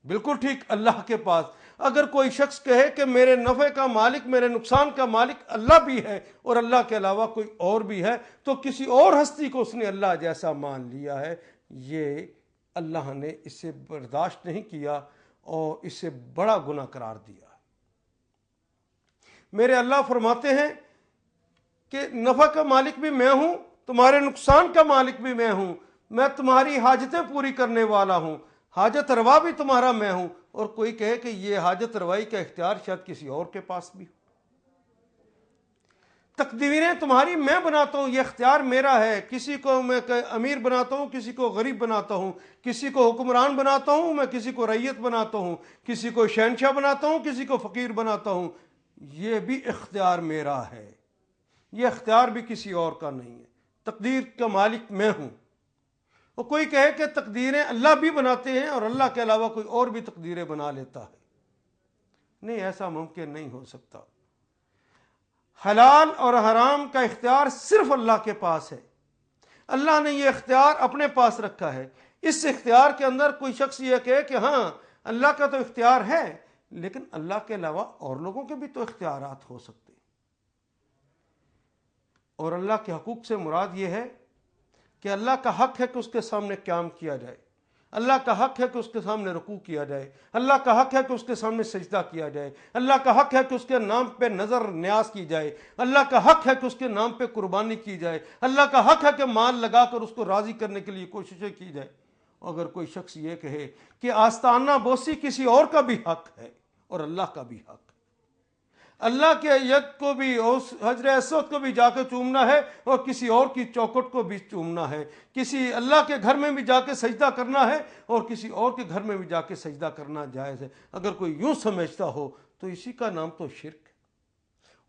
بالکل ٹھیک، اللہ کے پاس. اگر کوئی شخص کہے کہ میرے نفع کا مالک، میرے نقصان کا مالک اللہ بھی ہے اور اللہ کے علاوہ کوئی اور بھی ہے، تو کسی اور ہستی کو اس نے اللہ جیسا مان لیا ہے. یہ اللہ نے اسے برداشت نہیں کیا اور اسے بڑا گناہ قرار دیا. میرے اللہ فرماتے ہیں کہ نفع کا مالک بھی میں ہوں، تمہارے نقصان کا مالک بھی میں ہوں، میں تمہاری حاجتیں پوری کرنے والا ہوں، حاجت روا بھی تمہارا میں ہوں. اور کوئی کہے کہ یہ حاجت روائی کا اختیار شاید کسی اور کے پاس بھی ہو. تقدیریں تمہاری میں بناتا ہوں، یہ اختیار میرا ہے. کسی کو میں امیر بناتا ہوں، کسی کو غریب بناتا ہوں، کسی کو حکمران بناتا ہوں، میں کسی کو رعیت بناتا ہوں، کسی کو شہنشاہ بناتا ہوں، کسی کو فقیر بناتا ہوں. یہ بھی اختیار میرا ہے، یہ اختیار بھی کسی اور کا نہیں ہے. تقدیر کا مالک میں ہوں. اور کوئی کہے کہ تقدیریں اللہ بھی بناتے ہیں اور اللہ کے علاوہ کوئی اور بھی تقدیریں بنا لیتا ہے، نہیں، ایسا ممکن نہیں ہو سکتا. حلال اور حرام کا اختیار صرف اللہ کے پاس ہے. اللہ نے یہ اختیار اپنے پاس رکھا ہے. اس اختیار کے اندر کوئی شخص یہ کہے کہ ہاں اللہ کا تو اختیار ہے، لیکن اللہ کے علاوہ اور لوگوں کے بھی تو اختیارات ہو سکتے ہیں. اور اللہ کے حقوق سے مراد یہ ہے کہ اللہ کا حق ہے کہ اس کے سامنے قیام کیا جائے، اللہ کا حق ہے کہ اس کے سامنے رکوع کیا جائے، اللہ کا حق ہے کہ اس کے سامنے سجدہ کیا جائے، اللہ کا حق ہے کہ اس کے نام پہ نظر نیاز کی جائے، اللہ کا حق ہے کہ اس کے نام پہ قربانی کی جائے، اللہ کا حق ہے کہ مال لگا کر اس کو راضی کرنے کے لیے کوششیں کی جائے۔ اگر کوئی شخص یہ کہے کہ آستانہ بوسی کسی اور کا بھی حق ہے اور اللہ کا بھی حق ہے، اللہ کے ید کو بھی اور حجر اسود کو بھی جا کے چومنا ہے اور کسی اور کی چوکھٹ کو بھی چومنا ہے، کسی اللہ کے گھر میں بھی جا کے سجدہ کرنا ہے اور کسی اور کے گھر میں بھی جا کے سجدہ کرنا جائز ہے، اگر کوئی یوں سمجھتا ہو تو اسی کا نام تو شرک ہے۔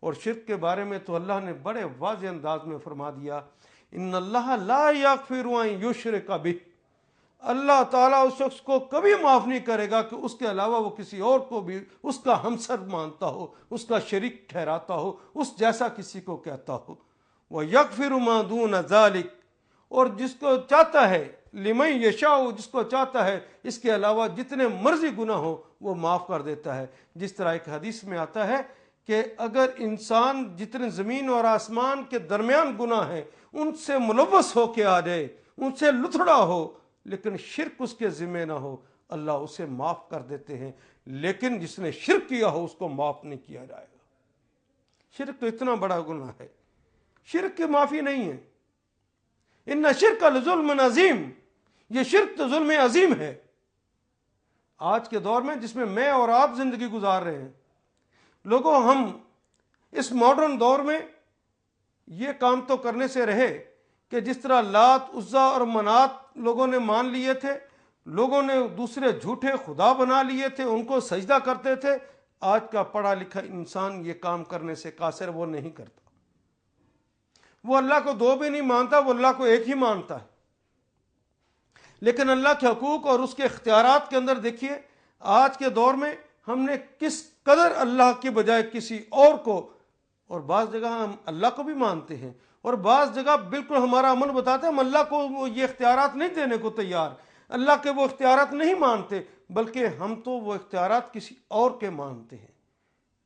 اور شرک کے بارے میں تو اللہ نے بڑے واضح انداز میں فرما دیا، ان اللہ لا یغفر ان یشرک بہ، اللہ تعالیٰ اس شخص کو کبھی معاف نہیں کرے گا کہ اس کے علاوہ وہ کسی اور کو بھی اس کا ہمسر مانتا ہو، اس کا شریک ٹھہراتا ہو، اس جیسا کسی کو کہتا ہو۔ وَيَغْفِرُ مَا دُونَ ذَلِكَ، اور جس کو چاہتا ہے، لِمَن یشاء، جس کو چاہتا ہے اس کے علاوہ جتنے مرضی گناہ ہو وہ معاف کر دیتا ہے۔ جس طرح ایک حدیث میں آتا ہے کہ اگر انسان جتنے زمین اور آسمان کے درمیان گناہ ہیں ان سے ملوث ہو کے آ جائے، ان سے لتھڑا ہو، لیکن شرک اس کے ذمہ نہ ہو، اللہ اسے معاف کر دیتے ہیں، لیکن جس نے شرک کیا ہو اس کو معاف نہیں کیا جائے گا۔ شرک تو اتنا بڑا گناہ ہے، شرک کی معافی نہیں ہے۔ ان شرک لظلم عظیم، یہ شرک تو ظلم عظیم ہے۔ آج کے دور میں جس میں میں اور آپ زندگی گزار رہے ہیں، لوگوں ہم اس ماڈرن دور میں یہ کام تو کرنے سے رہے کہ جس طرح لات، عزا اور منات لوگوں نے مان لیے تھے، لوگوں نے دوسرے جھوٹے خدا بنا لیے تھے، ان کو سجدہ کرتے تھے، آج کا پڑھا لکھا انسان یہ کام کرنے سے قاصر وہ نہیں کرتا۔ وہ اللہ کو دو بھی نہیں مانتا، وہ اللہ کو ایک ہی مانتا ہے۔ لیکن اللہ کے حقوق اور اس کے اختیارات کے اندر دیکھیے آج کے دور میں ہم نے کس قدر اللہ کے بجائے کسی اور کو، اور بعض جگہ ہم اللہ کو بھی مانتے ہیں اور بعض جگہ بالکل ہمارا عمل بتاتے ہیں ہم اللہ کو یہ اختیارات نہیں دینے کو تیار، اللہ کے وہ اختیارات نہیں مانتے، بلکہ ہم تو وہ اختیارات کسی اور کے مانتے ہیں۔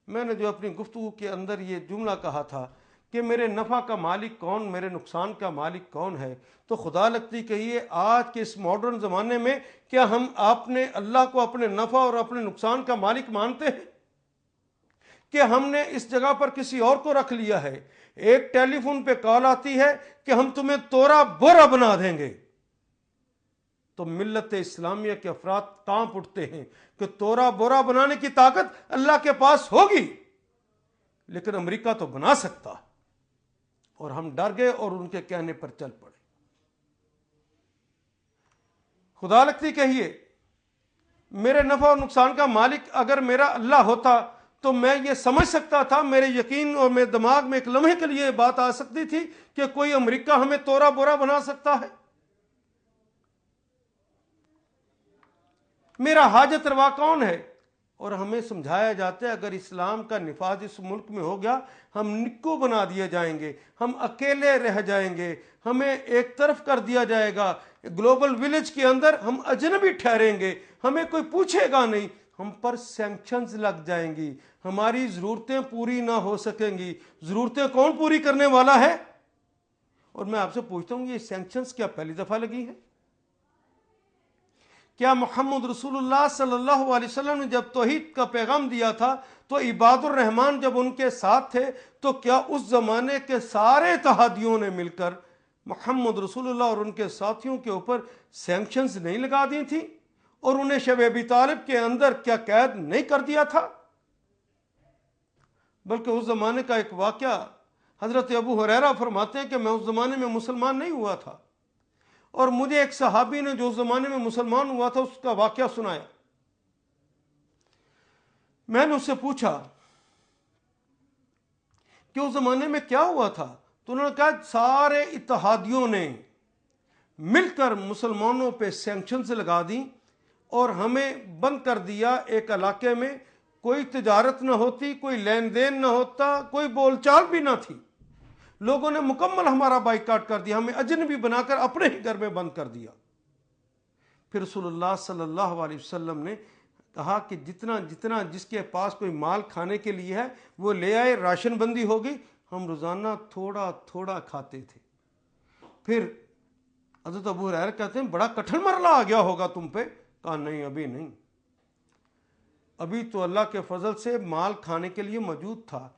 میں نے جو اپنی گفتگو کے اندر یہ جملہ کہا تھا کہ میرے نفع کا مالک کون، میرے نقصان کا مالک کون ہے، تو خدا لگتی کہیے آج کے اس ماڈرن زمانے میں کیا ہم اپنے اللہ کو اپنے نفع اور اپنے نقصان کا مالک مانتے ہیں کہ ہم نے اس جگہ پر کسی اور کو رکھ لیا ہے؟ ایک ٹیلی فون پہ کال آتی ہے کہ ہم تمہیں تورا بورا بنا دیں گے، تو ملت اسلامیہ کے افراد کانپ اٹھتے ہیں کہ تورا بورا بنانے کی طاقت اللہ کے پاس ہوگی، لیکن امریکہ تو بنا سکتا، اور ہم ڈر گئے اور ان کے کہنے پر چل پڑے۔ خدا لگتی کہیے میرے نفع اور نقصان کا مالک اگر میرا اللہ ہوتا تو میں یہ سمجھ سکتا تھا، میرے یقین اور میرے دماغ میں ایک لمحے کے لیے بات آ سکتی تھی کہ کوئی امریکہ ہمیں تورا بورا بنا سکتا ہے۔ میرا حاجت روا کون ہے؟ اور ہمیں سمجھایا جاتا ہے اگر اسلام کا نفاذ اس ملک میں ہو گیا ہم نکو بنا دیے جائیں گے، ہم اکیلے رہ جائیں گے، ہمیں ایک طرف کر دیا جائے گا، گلوبل ولیج کے اندر ہم اجنبی ٹھہریں گے، ہمیں کوئی پوچھے گا نہیں، ہم پر سینکشنز لگ جائیں گی، ہماری ضرورتیں پوری نہ ہو سکیں گی۔ ضرورتیں کون پوری کرنے والا ہے؟ اور میں آپ سے پوچھتا ہوں یہ سینکشنز کیا پہلی دفعہ لگی ہیں؟ کیا محمد رسول اللہ صلی اللہ علیہ وسلم نے جب توحید کا پیغام دیا تھا تو عباد الرحمن جب ان کے ساتھ تھے تو کیا اس زمانے کے سارے اتحادیوں نے مل کر محمد رسول اللہ اور ان کے ساتھیوں کے اوپر سینکشنز نہیں لگا دی تھی اور انہیں شب ابی طالب کے اندر کیا قید نہیں کر دیا تھا؟ بلکہ اس زمانے کا ایک واقعہ حضرت ابو ہریرہ فرماتے ہیں کہ میں اس زمانے میں مسلمان نہیں ہوا تھا، اور مجھے ایک صحابی نے جو اس زمانے میں مسلمان ہوا تھا اس کا واقعہ سنایا۔ میں نے اس سے پوچھا کہ اس زمانے میں کیا ہوا تھا، تو انہوں نے کہا سارے اتحادیوں نے مل کر مسلمانوں پہ سینکشنز لگا دیں اور ہمیں بند کر دیا، ایک علاقے میں کوئی تجارت نہ ہوتی، کوئی لین دین نہ ہوتا، کوئی بول چال بھی نہ تھی، لوگوں نے مکمل ہمارا بائیکاٹ کر دیا، ہمیں اجنبی بنا کر اپنے ہی گھر میں بند کر دیا۔ پھر رسول اللہ صلی اللہ علیہ وسلم نے کہا کہ جتنا جس کے پاس کوئی مال کھانے کے لیے ہے وہ لے آئے، راشن بندی ہوگی، ہم روزانہ تھوڑا تھوڑا کھاتے تھے. پھر حضرت ابو ہریرہ کہتے ہیں بڑا کٹھن مرحلہ آ گیا ہوگا تم پہ. کہا نہیں ابھی نہیں, ابھی تو اللہ کے فضل سے مال کھانے کے لیے موجود تھا.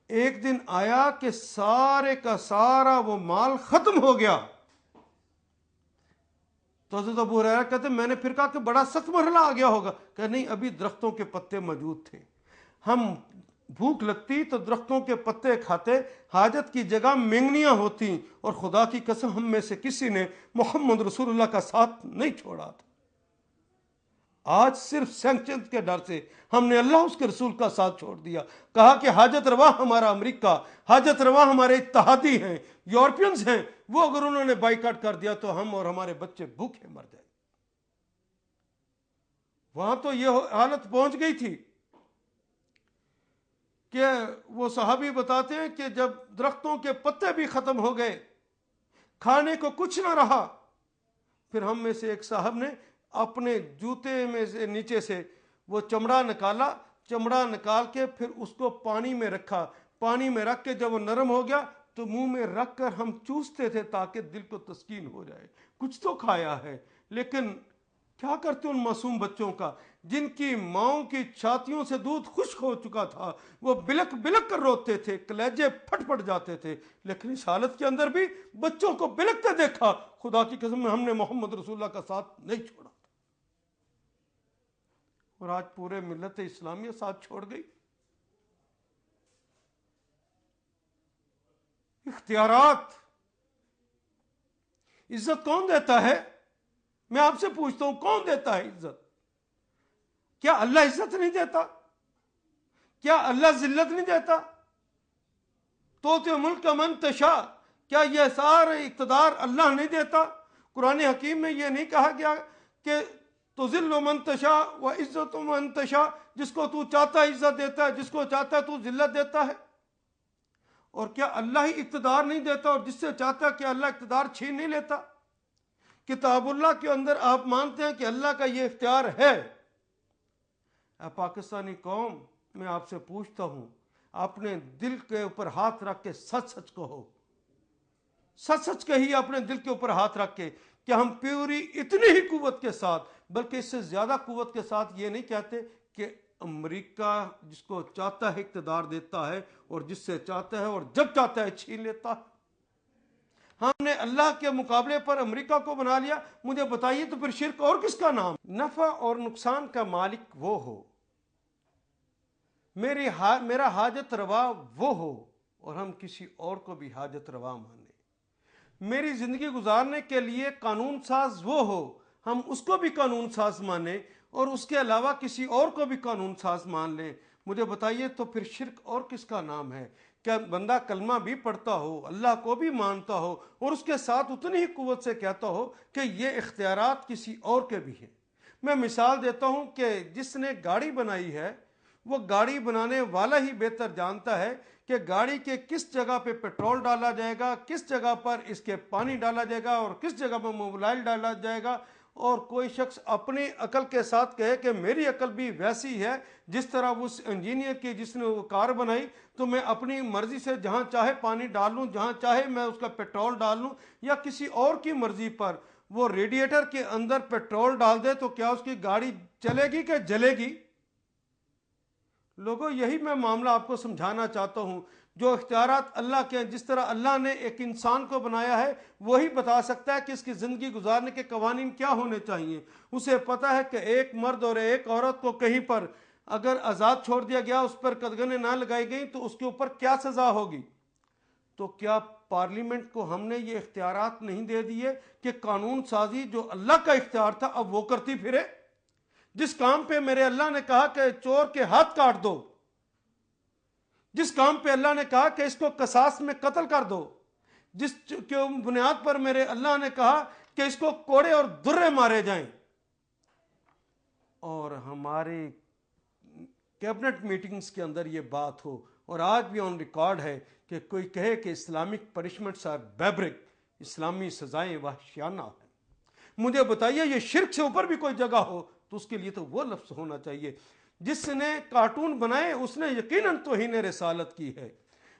ایک دن آیا کہ سارے کا سارا وہ مال ختم ہو گیا. تو حضرت ابو ہریرہ کہتے ہیں میں نے پھر کہا کہ بڑا سخت مرحلہ آ گیا ہوگا. کہ نہیں ابھی درختوں کے پتے موجود تھے, ہم بھوک لگتی تو درختوں کے پتے کھاتے, حاجت کی جگہ مینگنیاں ہوتی, اور خدا کی قسم ہم میں سے کسی نے محمد رسول اللہ کا ساتھ نہیں چھوڑا تھا. آج صرف سینکشن کے ڈر سے ہم نے اللہ اس کے رسول کا ساتھ چھوڑ دیا. کہا کہ حاجت روا ہمارا امریکہ, حاجت روا ہمارے اتحادی ہیں, یورپینز ہیں, وہ اگر انہوں نے بائیکاٹ کر دیا تو ہم اور ہمارے بچے بھوکے مر جائیں. وہاں تو یہ حالت پہنچ گئی تھی کہ وہ صحابی بتاتے ہیں کہ جب درختوں کے پتے بھی ختم ہو گئے, کھانے کو کچھ نہ رہا, پھر ہم میں سے ایک صاحب نے اپنے جوتے میں سے نیچے سے وہ چمڑا نکالا, چمڑا نکال کے پھر اس کو پانی میں رکھا, پانی میں رکھ کے جب وہ نرم ہو گیا تو منہ میں رکھ کر ہم چوستے تھے تاکہ دل کو تسکین ہو جائے. کچھ تو کھایا ہے, لیکن کیا کرتے ان معصوم بچوں کا جن کی ماؤں کی چھاتیوں سے دودھ خشک ہو چکا تھا, وہ بلک بلک کر روتے تھے, کلیجے پھٹ پھٹ جاتے تھے, لیکن اس حالت کے اندر بھی بچوں کو بلکتے دیکھا. خدا کی قسم ہم نے محمد رسول اللہ کا ساتھ نہیں چھوڑا. اور آج پورے ملت اسلامیہ ساتھ چھوڑ گئی. اختیارات, عزت کون دیتا ہے؟ میں آپ سے پوچھتا ہوں کون دیتا ہے عزت؟ کیا اللہ عزت نہیں دیتا؟ کیا اللہ ذلت نہیں دیتا؟ توتے ملک من تشاء, کیا یہ سارے اقتدار اللہ نہیں دیتا؟ قرآن حکیم میں یہ نہیں کہا گیا کہ تذل من تشاء و عزت من تشاء, جس کو تو چاہتا ہے عزت دیتا ہے, جس کو چاہتا ہے تو ذلت دیتا ہے؟ اور کیا اللہ ہی اقتدار نہیں دیتا اور جس سے چاہتا ہے کہ اللہ اقتدار چھین نہیں لیتا؟ کتاب اللہ کے اندر آپ مانتے ہیں کہ اللہ کا یہ اختیار ہے. اے پاکستانی قوم, میں آپ سے پوچھتا ہوں, اپنے دل کے اوپر ہاتھ رکھ کے سچ سچ کہو, سچ سچ کہیے اپنے دل کے اوپر ہاتھ رکھ کے کہ ہم پوری اتنی ہی قوت کے ساتھ, بلکہ اس سے زیادہ قوت کے ساتھ یہ نہیں کہتے کہ امریکہ جس کو چاہتا ہے اقتدار دیتا ہے اور جس سے چاہتا ہے اور جب چاہتا ہے چھین لیتا ہے. ہم نے اللہ کے مقابلے پر امریکہ کو بنا لیا. مجھے بتائیے تو پھر شرک اور کس کا نام؟ نفع اور نقصان کا مالک وہ ہو, میرا حاجت روا وہ ہو, اور ہم کسی اور کو بھی حاجت روا مانیں. میری زندگی گزارنے کے لیے قانون ساز وہ ہو, ہم اس کو بھی قانون ساز مانیں, اور اس کے علاوہ کسی اور کو بھی قانون ساز مان لیں. مجھے بتائیے تو پھر شرک اور کس کا نام ہے؟ کیا بندہ کلمہ بھی پڑھتا ہو, اللہ کو بھی مانتا ہو, اور اس کے ساتھ اتنی ہی قوت سے کہتا ہو کہ یہ اختیارات کسی اور کے بھی ہیں؟ میں مثال دیتا ہوں کہ جس نے گاڑی بنائی ہے وہ گاڑی بنانے والا ہی بہتر جانتا ہے کہ گاڑی کے کس جگہ پہ پیٹرول ڈالا جائے گا, کس جگہ پر اس کے پانی ڈالا جائے گا, اور کس جگہ پر موبائل ڈالا جائے گا. اور کوئی شخص اپنی عقل کے ساتھ کہے کہ میری عقل بھی ویسی ہے جس طرح اس انجینئر کی جس نے وہ کار بنائی, تو میں اپنی مرضی سے جہاں چاہے پانی ڈال لوں, جہاں چاہے میں اس کا پیٹرول ڈال لوں, یا کسی اور کی مرضی پر وہ ریڈیٹر کے اندر پیٹرول ڈال دے, تو کیا اس کی گاڑی چلے گی کہ جلے گی؟ لوگوں, یہی میں معاملہ آپ کو سمجھانا چاہتا ہوں. جو اختیارات اللہ کے ہیں, جس طرح اللہ نے ایک انسان کو بنایا ہے وہی بتا سکتا ہے کہ اس کی زندگی گزارنے کے قوانین کیا ہونے چاہیے. اسے پتا ہے کہ ایک مرد اور ایک عورت کو کہیں پر اگر آزاد چھوڑ دیا گیا, اس پر قدغنیں نہ لگائی گئیں تو اس کے اوپر کیا سزا ہوگی. تو کیا پارلیمنٹ کو ہم نے یہ اختیارات نہیں دے دیے کہ قانون سازی جو اللہ کا اختیار تھا اب وہ کرتی پھرے؟ جس کام پہ میرے اللہ نے کہا کہ چور کے ہاتھ کاٹ دو, جس کام پہ اللہ نے کہا کہ اس کو قصاص میں قتل کر دو, جس کے بنیاد پر میرے اللہ نے کہا کہ اس کو کوڑے اور درے مارے جائیں, اور ہمارے کیبنٹ میٹنگز کے اندر یہ بات ہو, اور آج بھی آن ریکارڈ ہے کہ کوئی کہے کہ اسلامک پنشمنٹس آر بیبرک, اسلامی سزائیں وحشیانہ ہیں. مجھے بتائیے یہ شرک سے اوپر بھی کوئی جگہ ہو تو اس کے لیے تو وہ لفظ ہونا چاہیے. جس نے کارٹون بنائے اس نے یقیناً توہین رسالت کی ہے,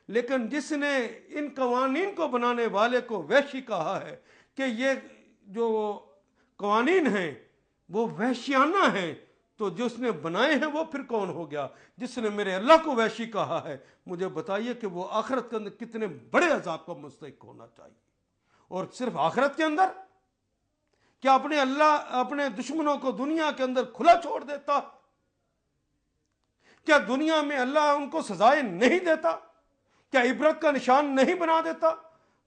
لیکن جس نے ان قوانین کو بنانے والے کو وحشی کہا ہے کہ یہ جو قوانین ہیں وہ وحشیانہ ہیں، تو جس نے بنائے ہیں وہ پھر کون ہو گیا؟ جس نے میرے اللہ کو وحشی کہا ہے، مجھے بتائیے کہ وہ آخرت کے اندر کتنے بڑے عذاب کا مستحق ہونا چاہیے۔ اور صرف آخرت کے اندر کیا اپنے دشمنوں کو دنیا کے اندر کھلا چھوڑ دیتا؟ کیا دنیا میں اللہ ان کو سزائیں نہیں دیتا؟ کیا عبرت کا نشان نہیں بنا دیتا؟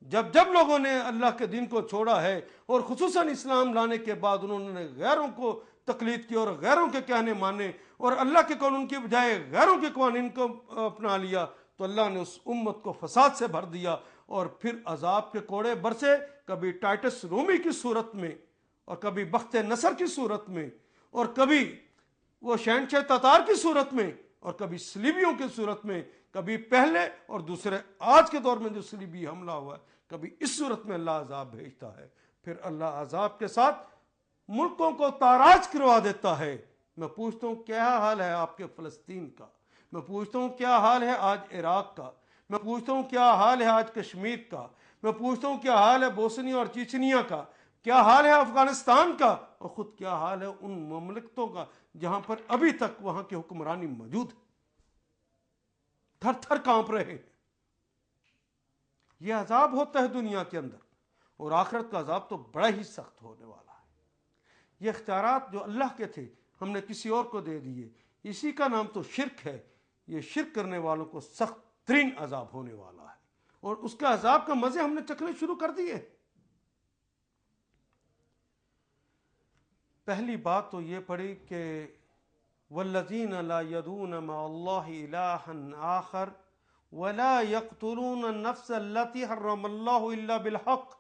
جب لوگوں نے اللہ کے دین کو چھوڑا ہے اور خصوصاً اسلام لانے کے بعد انہوں نے غیروں کو تقلید کی اور غیروں کے کہنے مانے اور اللہ کے قانون کی بجائے غیروں کے قوانین کو اپنا لیا، تو اللہ نے اس امت کو فساد سے بھر دیا اور پھر عذاب کے کوڑے برسے، کبھی ٹائٹس رومی کی صورت میں اور کبھی بخت نصر کی صورت میں اور کبھی وہ شہنشاہ تتار کی صورت میں اور کبھی صلیبیوں کی صورت میں، کبھی پہلے اور دوسرے آج کے دور میں جو صلیبی حملہ ہوا ہے، کبھی اس صورت میں اللہ عذاب بھیجتا ہے۔ پھر اللہ عذاب کے ساتھ ملکوں کو تاراج کروا دیتا ہے۔ میں پوچھتا ہوں کیا حال ہے آپ کے فلسطین کا؟ میں پوچھتا ہوں کیا حال ہے آج عراق کا؟ میں پوچھتا ہوں کیا حال ہے آج کشمیر کا؟ میں پوچھتا ہوں کیا حال ہے بوسنیا اور چیچنیا کا؟ کیا حال ہے افغانستان کا؟ اور خود کیا حال ہے ان مملکتوں کا جہاں پر ابھی تک وہاں کی حکمرانی موجود ہے؟ تھر تھر کانپ رہے ہیں۔ یہ عذاب ہوتا ہے دنیا کے اندر، اور آخرت کا عذاب تو بڑا ہی سخت ہونے والا ہے۔ یہ اختیارات جو اللہ کے تھے ہم نے کسی اور کو دے دیے، اسی کا نام تو شرک ہے۔ یہ شرک کرنے والوں کو سخت ترین عذاب ہونے والا ہے، اور اس کا عذاب کا مزے ہم نے چکھنے شروع کر دیے۔ پہلی بات تو یہ پڑھی کہ والذین لا یدعون مع اللہ الہا آخر ولا يقتلون النفس التي حرم اللہ الا بالحق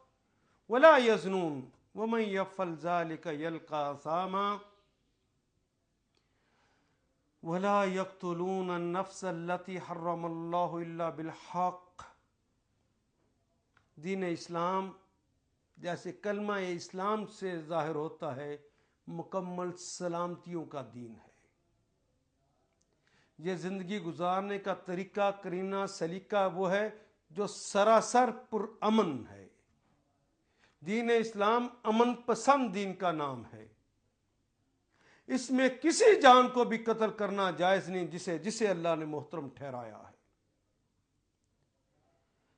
ولا يزنون ومن يفعل ذلك يلقى اثاما ولا يقتلون النفس التي حرم اللہ الا بالحق۔ دین اسلام جیسے کلمہ اسلام سے ظاہر ہوتا ہے، مکمل سلامتیوں کا دین ہے۔ یہ زندگی گزارنے کا طریقہ کرینہ سلیقہ وہ ہے جو سراسر پرامن ہے۔ دین اسلام امن پسند دین کا نام ہے۔ اس میں کسی جان کو بھی قتل کرنا جائز نہیں جسے اللہ نے محترم ٹھہرایا ہے،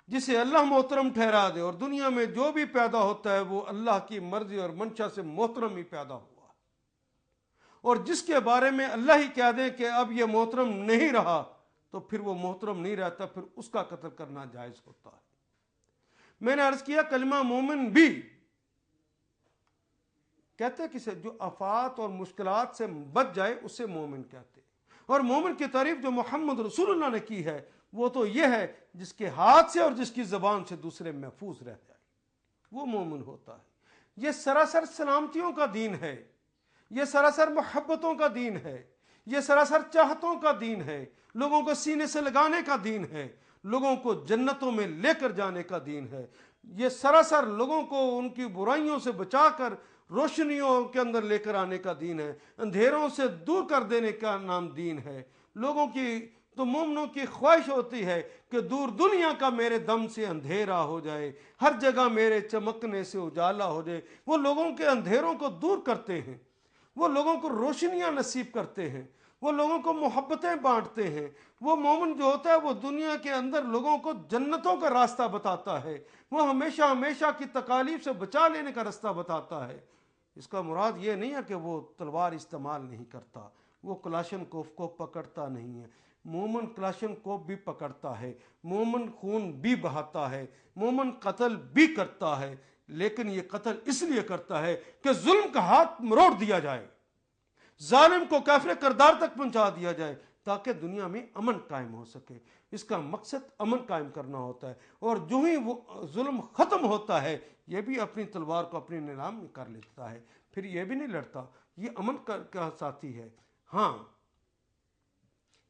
جسے اللہ محترم ٹھہرا دے۔ اور دنیا میں جو بھی پیدا ہوتا ہے وہ اللہ کی مرضی اور منشا سے محترم ہی پیدا ہوا، اور جس کے بارے میں اللہ ہی کہہ دے کہ اب یہ محترم نہیں رہا تو پھر وہ محترم نہیں رہتا، پھر اس کا قتل کرنا جائز ہوتا ہے۔ میں نے عرض کیا کلمہ مومن بھی کہتے کسے جو آفات اور مشکلات سے بچ جائے اسے مومن کہتے، اور مومن کی تعریف جو محمد رسول اللہ نے کی ہے وہ تو یہ ہے جس کے ہاتھ سے اور جس کی زبان سے دوسرے محفوظ رہ جائے، وہ مومن ہوتا ہے۔ یہ سراسر سلامتیوں کا دین ہے، یہ سراسر محبتوں کا دین ہے، یہ سراسر چاہتوں کا دین ہے، لوگوں کو سینے سے لگانے کا دین ہے، لوگوں کو جنتوں میں لے کر جانے کا دین ہے، یہ سراسر لوگوں کو ان کی برائیوں سے بچا کر روشنیوں کے اندر لے کر آنے کا دین ہے، اندھیروں سے دور کر دینے کا نام دین ہے۔ لوگوں کی تو مومنوں کی خواہش ہوتی ہے کہ دور دنیا کا میرے دم سے اندھیرا ہو جائے، ہر جگہ میرے چمکنے سے اجالا ہو جائے۔ وہ لوگوں کے اندھیروں کو دور کرتے ہیں، وہ لوگوں کو روشنیاں نصیب کرتے ہیں، وہ لوگوں کو محبتیں بانٹتے ہیں۔ وہ مومن جو ہوتا ہے وہ دنیا کے اندر لوگوں کو جنتوں کا راستہ بتاتا ہے، وہ ہمیشہ ہمیشہ کی تکالیف سے بچا لینے کا راستہ بتاتا ہے۔ اس کا مراد یہ نہیں ہے کہ وہ تلوار استعمال نہیں کرتا، وہ کلاشن کوف کو پکڑتا نہیں ہے۔ مومن کلاشن کوف بھی پکڑتا ہے، مومن خون بھی بہاتا ہے، مومن قتل بھی کرتا ہے، لیکن یہ قتل اس لیے کرتا ہے کہ ظلم کا ہاتھ مروڑ دیا جائے، ظالم کو کافر کردار تک پہنچا دیا جائے تاکہ دنیا میں امن قائم ہو سکے۔ اس کا مقصد امن قائم کرنا ہوتا ہے، اور جو ہی وہ ظلم ختم ہوتا ہے یہ بھی اپنی تلوار کو اپنی نیلام میں کر لیتا ہے، پھر یہ بھی نہیں لڑتا، یہ امن کا ساتھی ہے۔ ہاں،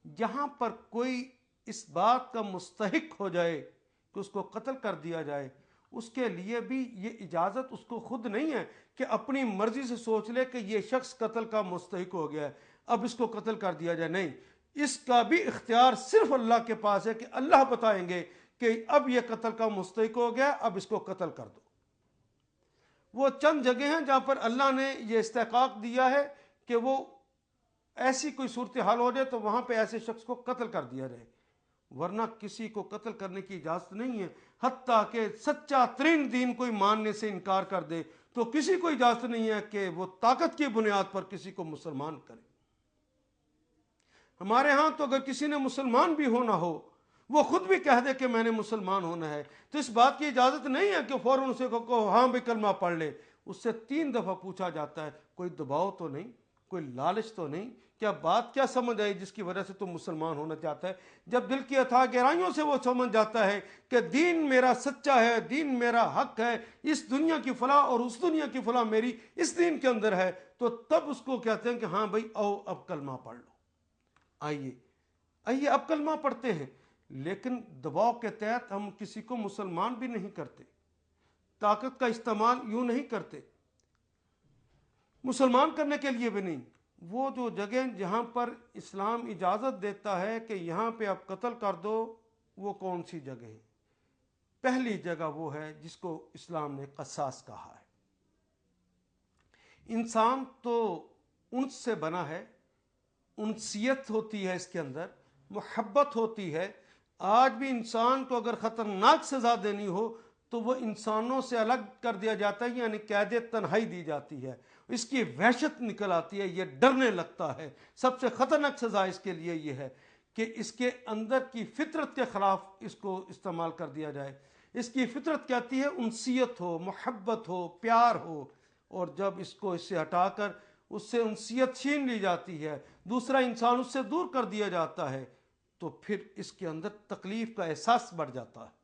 جہاں پر کوئی اس بات کا مستحق ہو جائے کہ اس کو قتل کر دیا جائے، اس کے لیے بھی یہ اجازت اس کو خود نہیں ہے کہ اپنی مرضی سے سوچ لے کہ یہ شخص قتل کا مستحق ہو گیا ہے اب اس کو قتل کر دیا جائے۔ نہیں، اس کا بھی اختیار صرف اللہ کے پاس ہے کہ اللہ بتائیں گے کہ اب یہ قتل کا مستحق ہو گیا، اب اس کو قتل کر دو۔ وہ چند جگہ ہیں جہاں پر اللہ نے یہ استحقاق دیا ہے کہ وہ ایسی کوئی صورتحال ہو جائے تو وہاں پہ ایسے شخص کو قتل کر دیا جائے، ورنہ کسی کو قتل کرنے کی اجازت نہیں ہے۔ حتیٰ کہ سچا ترین دین کوئی ماننے سے انکار کر دے تو کسی کو اجازت نہیں ہے کہ وہ طاقت کی بنیاد پر کسی کو مسلمان کرے۔ ہمارے ہاں تو اگر کسی نے مسلمان بھی ہونا ہو، وہ خود بھی کہہ دے کہ میں نے مسلمان ہونا ہے، تو اس بات کی اجازت نہیں ہے کہ فوراً اسے کہو ہاں بھی کلمہ پڑھ لے۔ اس سے 3 دفعہ پوچھا جاتا ہے کوئی دباؤ تو نہیں، کوئی لالچ تو نہیں، کیا بات کیا سمجھ آئی جس کی وجہ سے تم مسلمان ہونا چاہتا ہے؟ جب دل کی اتھاہ گہرائیوں سے وہ سمجھ جاتا ہے کہ دین میرا سچا ہے، دین میرا حق ہے، اس دنیا کی فلاح اور اس دنیا کی فلاح میری اس دین کے اندر ہے، تو تب اس کو کہتے ہیں کہ ہاں بھائی آؤ اب کلمہ پڑھ لو، آئیے اب کلمہ پڑھتے ہیں۔ لیکن دباؤ کے تحت ہم کسی کو مسلمان بھی نہیں کرتے، طاقت کا استعمال یوں نہیں کرتے، مسلمان کرنے کے لیے بھی نہیں۔ وہ جو جگہ جہاں پر اسلام اجازت دیتا ہے کہ یہاں پہ آپ قتل کر دو، وہ کون سی جگہ ہے؟ پہلی جگہ وہ ہے جس کو اسلام نے قصاص کہا ہے۔ انسان تو انس سے بنا ہے، انسیت ہوتی ہے اس کے اندر، محبت ہوتی ہے۔ آج بھی انسان کو اگر خطرناک سزا دینی ہو تو وہ انسانوں سے الگ کر دیا جاتا ہے، یعنی قید تنہائی دی جاتی ہے، اس کی وحشت نکل آتی ہے، یہ ڈرنے لگتا ہے۔ سب سے خطرناک سزا اس کے لیے یہ ہے کہ اس کے اندر کی فطرت کے خلاف اس کو استعمال کر دیا جائے۔ اس کی فطرت کہتی ہے انسیت ہو، محبت ہو، پیار ہو، اور جب اس کو اس سے ہٹا کر اس سے انسیت چھین لی جاتی ہے، دوسرا انسان اس سے دور کر دیا جاتا ہے، تو پھر اس کے اندر تکلیف کا احساس بڑھ جاتا ہے۔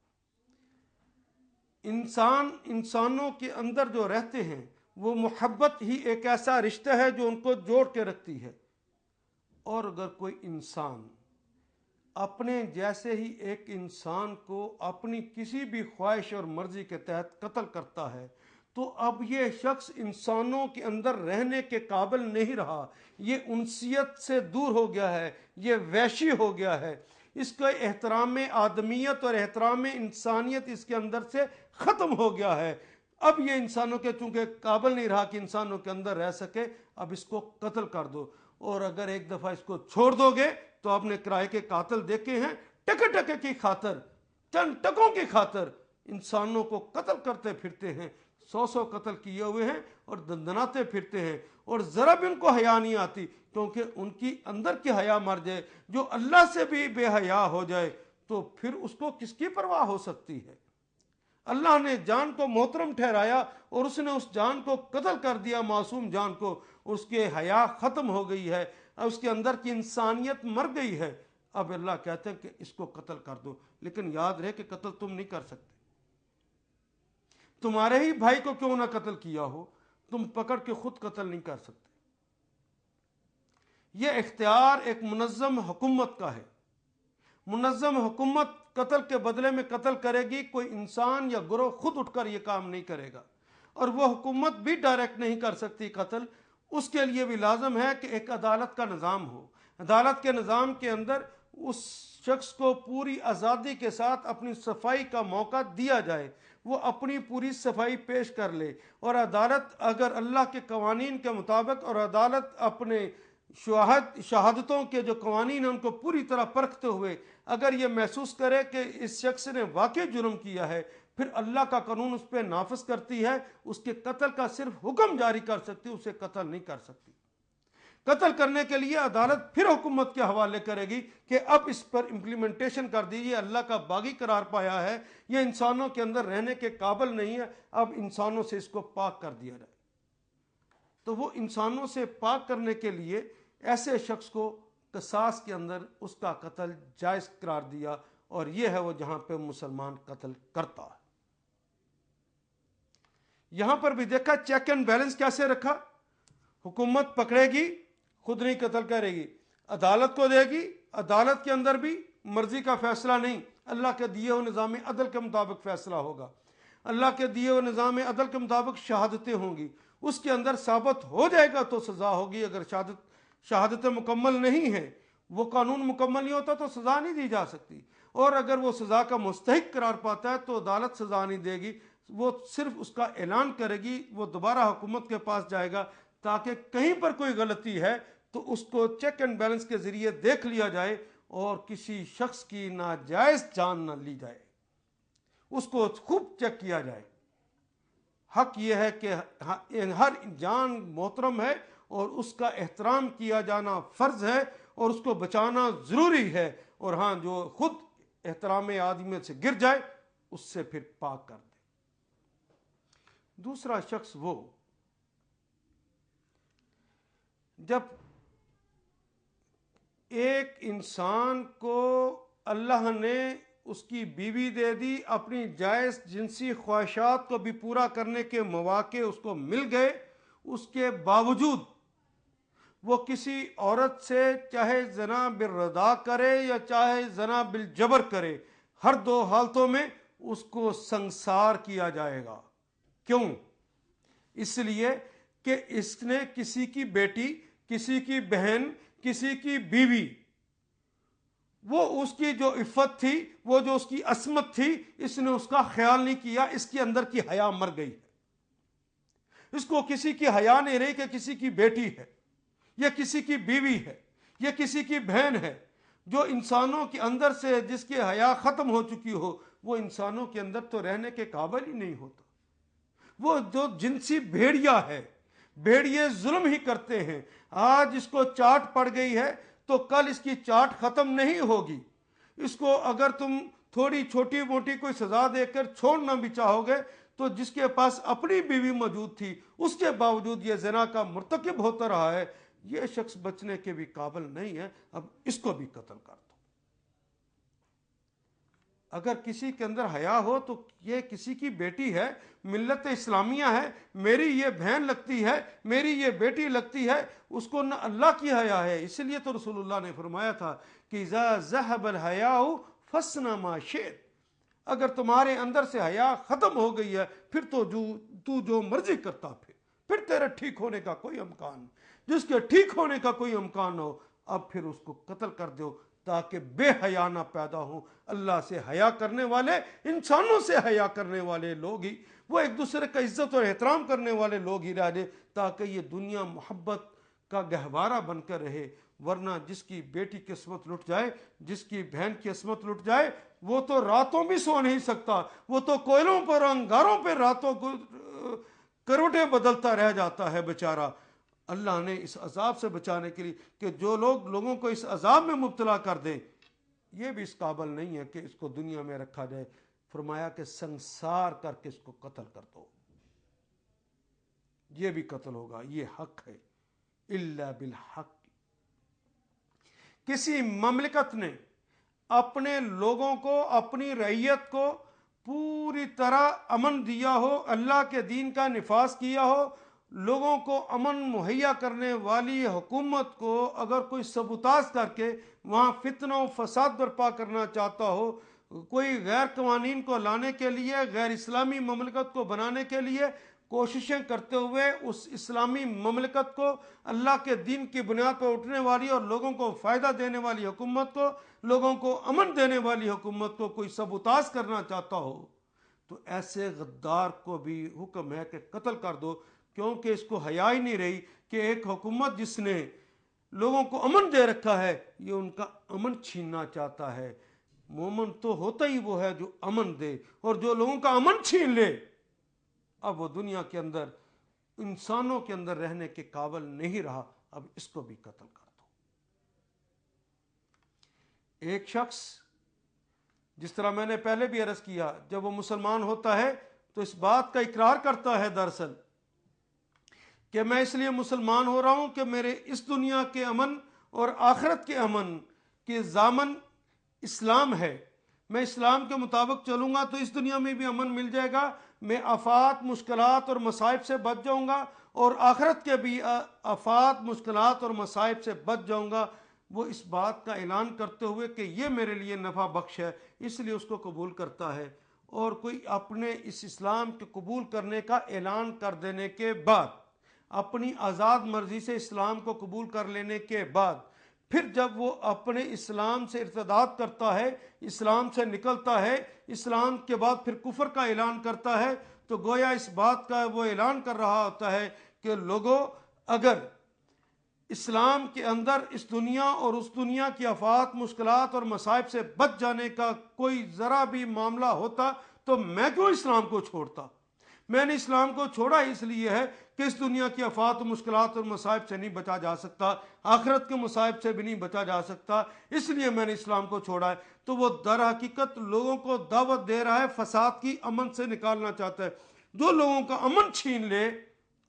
انسانوں کے اندر جو رہتے ہیں وہ محبت ہی ایک ایسا رشتہ ہے جو ان کو جوڑ کے رکھتی ہے، اور اگر کوئی انسان اپنے جیسے ہی ایک انسان کو اپنی کسی بھی خواہش اور مرضی کے تحت قتل کرتا ہے تو اب یہ شخص انسانوں کے اندر رہنے کے قابل نہیں رہا، یہ انسیت سے دور ہو گیا ہے، یہ وحشی ہو گیا ہے، اس کا احترام آدمیت اور احترام انسانیت اس کے اندر سے ختم ہو گیا ہے۔ اب یہ انسانوں کے چونکہ قابل نہیں رہا کہ انسانوں کے اندر رہ سکے، اب اس کو قتل کر دو۔ اور اگر ایک دفعہ اس کو چھوڑ دو گے تو آپ نے کرائے کے قاتل دیکھے ہیں، ٹکے ٹکے کی خاطر، چند ٹکوں کی خاطر انسانوں کو قتل کرتے پھرتے ہیں، 100 قتل کیے ہوئے ہیں اور دندناتے پھرتے ہیں، اور ذرا بھی ان کو حیا نہیں آتی، کیونکہ ان کی اندر کی حیا مر جائے۔ جو اللہ سے بھی بے حیا ہو جائے تو پھر اس کو کس کی پرواہ ہو سکتی ہے؟ اللہ نے جان کو محترم ٹھہرایا اور اس نے اس جان کو قتل کر دیا، معصوم جان کو، اس کے حیا ختم ہو گئی ہے، اس کے اندر کی انسانیت مر گئی ہے۔ اب اللہ کہتے ہیں کہ اس کو قتل کر دو، لیکن یاد رہے کہ قتل تم نہیں کر سکتے۔ تمہارے ہی بھائی کو کیوں نہ قتل کیا ہو، تم پکڑ کے خود قتل نہیں کر سکتے۔ یہ اختیار ایک منظم حکومت کا ہے۔ منظم حکومت قتل کے بدلے میں قتل کرے گی، کوئی انسان یا گروہ خود اٹھ کر یہ کام نہیں کرے گا، اور وہ حکومت بھی ڈائریکٹ نہیں کر سکتی قتل۔ اس کے لیے بھی لازم ہے کہ ایک عدالت کا نظام ہو۔ عدالت کے نظام کے اندر اس شخص کو پوری آزادی کے ساتھ اپنی صفائی کا موقع دیا جائے، وہ اپنی پوری صفائی پیش کر لے، اور عدالت اگر اللہ کے قوانین کے مطابق، اور عدالت اپنے شہادتوں کے جو قوانین ہیں ان کو پوری طرح پرکھتے ہوئے اگر یہ محسوس کرے کہ اس شخص نے واقعی جرم کیا ہے، پھر اللہ کا قانون اس پہ نافذ کرتی ہے، اس کے قتل کا صرف حکم جاری کر سکتی، اسے قتل نہیں کر سکتی۔ قتل کرنے کے لیے عدالت پھر حکومت کے حوالے کرے گی کہ اب اس پر امپلیمنٹیشن کر دیجیے، اللہ کا باغی قرار پایا ہے، یہ انسانوں کے اندر رہنے کے قابل نہیں ہے، اب انسانوں سے اس کو پاک کر دیا جائے۔ تو وہ انسانوں سے پاک کرنے کے لیے ایسے شخص کو قصاص کے اندر اس کا قتل جائز قرار دیا، اور یہ ہے وہ جہاں پہ مسلمان قتل کرتا ہے۔ یہاں پر بھی دیکھا چیک اینڈ بیلنس کیسے رکھا۔ حکومت پکڑے گی، خود نہیں قتل کرے گی، عدالت کو دے گی، عدالت کے اندر بھی مرضی کا فیصلہ نہیں، اللہ کے دیے ہوئے نظام عدل کے مطابق فیصلہ ہوگا، اللہ کے دیے ہوئے نظام عدل کے مطابق شہادتیں ہوں گی، اس کے اندر ثابت ہو جائے گا تو سزا ہوگی، اگر شہادتیں مکمل نہیں ہیں، وہ قانون مکمل نہیں ہوتا تو سزا نہیں دی جا سکتی، اور اگر وہ سزا کا مستحق قرار پاتا ہے تو عدالت سزا نہیں دے گی، وہ صرف اس کا اعلان کرے گی، وہ دوبارہ حکومت کے پاس جائے گا تاکہ کہیں پر کوئی غلطی ہے تو اس کو چیک اینڈ بیلنس کے ذریعے دیکھ لیا جائے اور کسی شخص کی ناجائز جان نہ لی جائے، اس کو خوب چیک کیا جائے۔ حق یہ ہے کہ ہر جان محترم ہے اور اس کا احترام کیا جانا فرض ہے اور اس کو بچانا ضروری ہے، اور ہاں جو خود احترام آدمی سے گر جائے اس سے پھر پاک کر دے۔ دوسرا شخص وہ جب ایک انسان کو اللہ نے اس کی بیوی دے دی، اپنی جائز جنسی خواہشات کو بھی پورا کرنے کے مواقع اس کو مل گئے، اس کے باوجود وہ کسی عورت سے چاہے زنا بالرضا کرے یا چاہے زنا بالجبر کرے، ہر دو حالتوں میں اس کو سنسار کیا جائے گا۔ کیوں؟ اس لیے کہ اس نے کسی کی بیٹی، کسی کی بہن، کسی کی بیوی، وہ اس کی جو عفت تھی، وہ جو اس کی عصمت تھی، اس نے اس کا خیال نہیں کیا، اس کے اندر کی حیا مر گئی ہے۔ اس کو کسی کی حیا نہیں رہی کہ کسی کی بیٹی ہے یا کسی کی بیوی ہے یا کسی کی بہن ہے۔ جو انسانوں کے اندر سے جس کی حیا ختم ہو چکی ہو، وہ انسانوں کے اندر تو رہنے کے قابل ہی نہیں ہوتا۔ وہ جو جنسی بھیڑیا ہے، بھیڑیے ظلم ہی کرتے ہیں۔ آج اس کو چاٹ پڑ گئی ہے تو کل اس کی چاٹ ختم نہیں ہوگی۔ اس کو اگر تم تھوڑی چھوٹی موٹی کوئی سزا دے کر چھوڑنا بھی چاہو گے تو جس کے پاس اپنی بیوی موجود تھی اس کے باوجود یہ زنا کا مرتکب ہوتا رہا ہے، یہ شخص بچنے کے بھی قابل نہیں ہے، اب اس کو بھی قتل کر دو۔ اگر کسی کے اندر حیا ہو تو یہ کسی کی بیٹی ہے، ملت اسلامیہ ہے، میری یہ بہن لگتی ہے، میری یہ بیٹی لگتی ہے، اس کو نہ اللہ کی حیا ہے۔ اس لیے تو رسول اللہ نے فرمایا تھا کہ اذا ذهب الحیاء فاصنع ما شئت، اگر تمہارے اندر سے حیا ختم ہو گئی ہے پھر تو جو مرضی کرتا پھر تیرے ٹھیک ہونے کا کوئی امکان، جس کے ٹھیک ہونے کا کوئی امکان ہو، اب پھر اس کو قتل کر دو تاکہ بے حیا نہ پیدا ہو۔ اللہ سے حیا کرنے والے، انسانوں سے حیا کرنے والے لوگ ہی، وہ ایک دوسرے کا عزت اور احترام کرنے والے لوگ ہی رہ جائے تاکہ یہ دنیا محبت کا گہوارہ بن کر رہے۔ ورنہ جس کی بیٹی کی عصمت لٹ جائے، جس کی بہن کی عصمت لٹ جائے، وہ تو راتوں بھی سو نہیں سکتا، وہ تو کوئلوں پر، انگاروں پہ راتوں کو کروٹیں بدلتا رہ جاتا ہے بیچارہ۔ اللہ نے اس عذاب سے بچانے کے لیے کہ جو لوگوں کو اس عذاب میں مبتلا کر دیں، یہ بھی اس قابل نہیں ہے کہ اس کو دنیا میں رکھا جائے، فرمایا کہ سنسار کر کے اس کو قتل کر دو، یہ بھی قتل ہوگا، یہ حق ہے۔ الا بالحق، کسی مملکت نے اپنے لوگوں کو، اپنی رعیت کو پوری طرح امن دیا ہو، اللہ کے دین کا نفاذ کیا ہو، لوگوں کو امن مہیا کرنے والی حکومت کو اگر کوئی سبوتاژ کر کے وہاں فتنہ و فساد برپا کرنا چاہتا ہو، کوئی غیر قوانین کو لانے کے لیے، غیر اسلامی مملکت کو بنانے کے لیے کوششیں کرتے ہوئے اس اسلامی مملکت کو، اللہ کے دین کی بنیاد پر اٹھنے والی اور لوگوں کو فائدہ دینے والی حکومت کو، لوگوں کو امن دینے والی حکومت کو کوئی سبوتاژ کرنا چاہتا ہو، تو ایسے غدار کو بھی حکم ہے کہ قتل کر دو، کیونکہ اس کو حیا ہی نہیں رہی کہ ایک حکومت جس نے لوگوں کو امن دے رکھا ہے، یہ ان کا امن چھیننا چاہتا ہے۔ مومن تو ہوتا ہی وہ ہے جو امن دے، اور جو لوگوں کا امن چھین لے، اب وہ دنیا کے اندر، انسانوں کے اندر رہنے کے قابل نہیں رہا، اب اس کو بھی قتل کر دو۔ ایک شخص، جس طرح میں نے پہلے بھی عرض کیا، جب وہ مسلمان ہوتا ہے تو اس بات کا اقرار کرتا ہے دراصل کہ میں اس لیے مسلمان ہو رہا ہوں کہ میرے اس دنیا کے امن اور آخرت کے امن کے ضامن اسلام ہے، میں اسلام کے مطابق چلوں گا تو اس دنیا میں بھی امن مل جائے گا، میں آفات، مشکلات اور مصائب سے بچ جاؤں گا، اور آخرت کے بھی آفات، مشکلات اور مصائب سے بچ جاؤں گا۔ وہ اس بات کا اعلان کرتے ہوئے کہ یہ میرے لیے نفع بخش ہے، اس لیے اس کو قبول کرتا ہے۔ اور کوئی اپنے اس اسلام کے قبول کرنے کا اعلان کر دینے کے بعد، اپنی آزاد مرضی سے اسلام کو قبول کر لینے کے بعد پھر جب وہ اپنے اسلام سے ارتداد کرتا ہے، اسلام سے نکلتا ہے، اسلام کے بعد پھر کفر کا اعلان کرتا ہے، تو گویا اس بات کا وہ اعلان کر رہا ہوتا ہے کہ لوگوں، اگر اسلام کے اندر اس دنیا اور اس دنیا کی آفات، مشکلات اور مصائب سے بچ جانے کا کوئی ذرا بھی معاملہ ہوتا تو میں کیوں اسلام کو چھوڑتا؟ میں نے اسلام کو چھوڑا اس لیے ہے کہ اس دنیا کی آفات و مشکلات اور مصائب سے نہیں بچا جا سکتا، آخرت کے مصائب سے بھی نہیں بچا جا سکتا، اس لیے میں نے اسلام کو چھوڑا ہے۔ تو وہ در حقیقت لوگوں کو دعوت دے رہا ہے فساد کی، امن سے نکالنا چاہتا ہے۔ جو لوگوں کا امن چھین لے،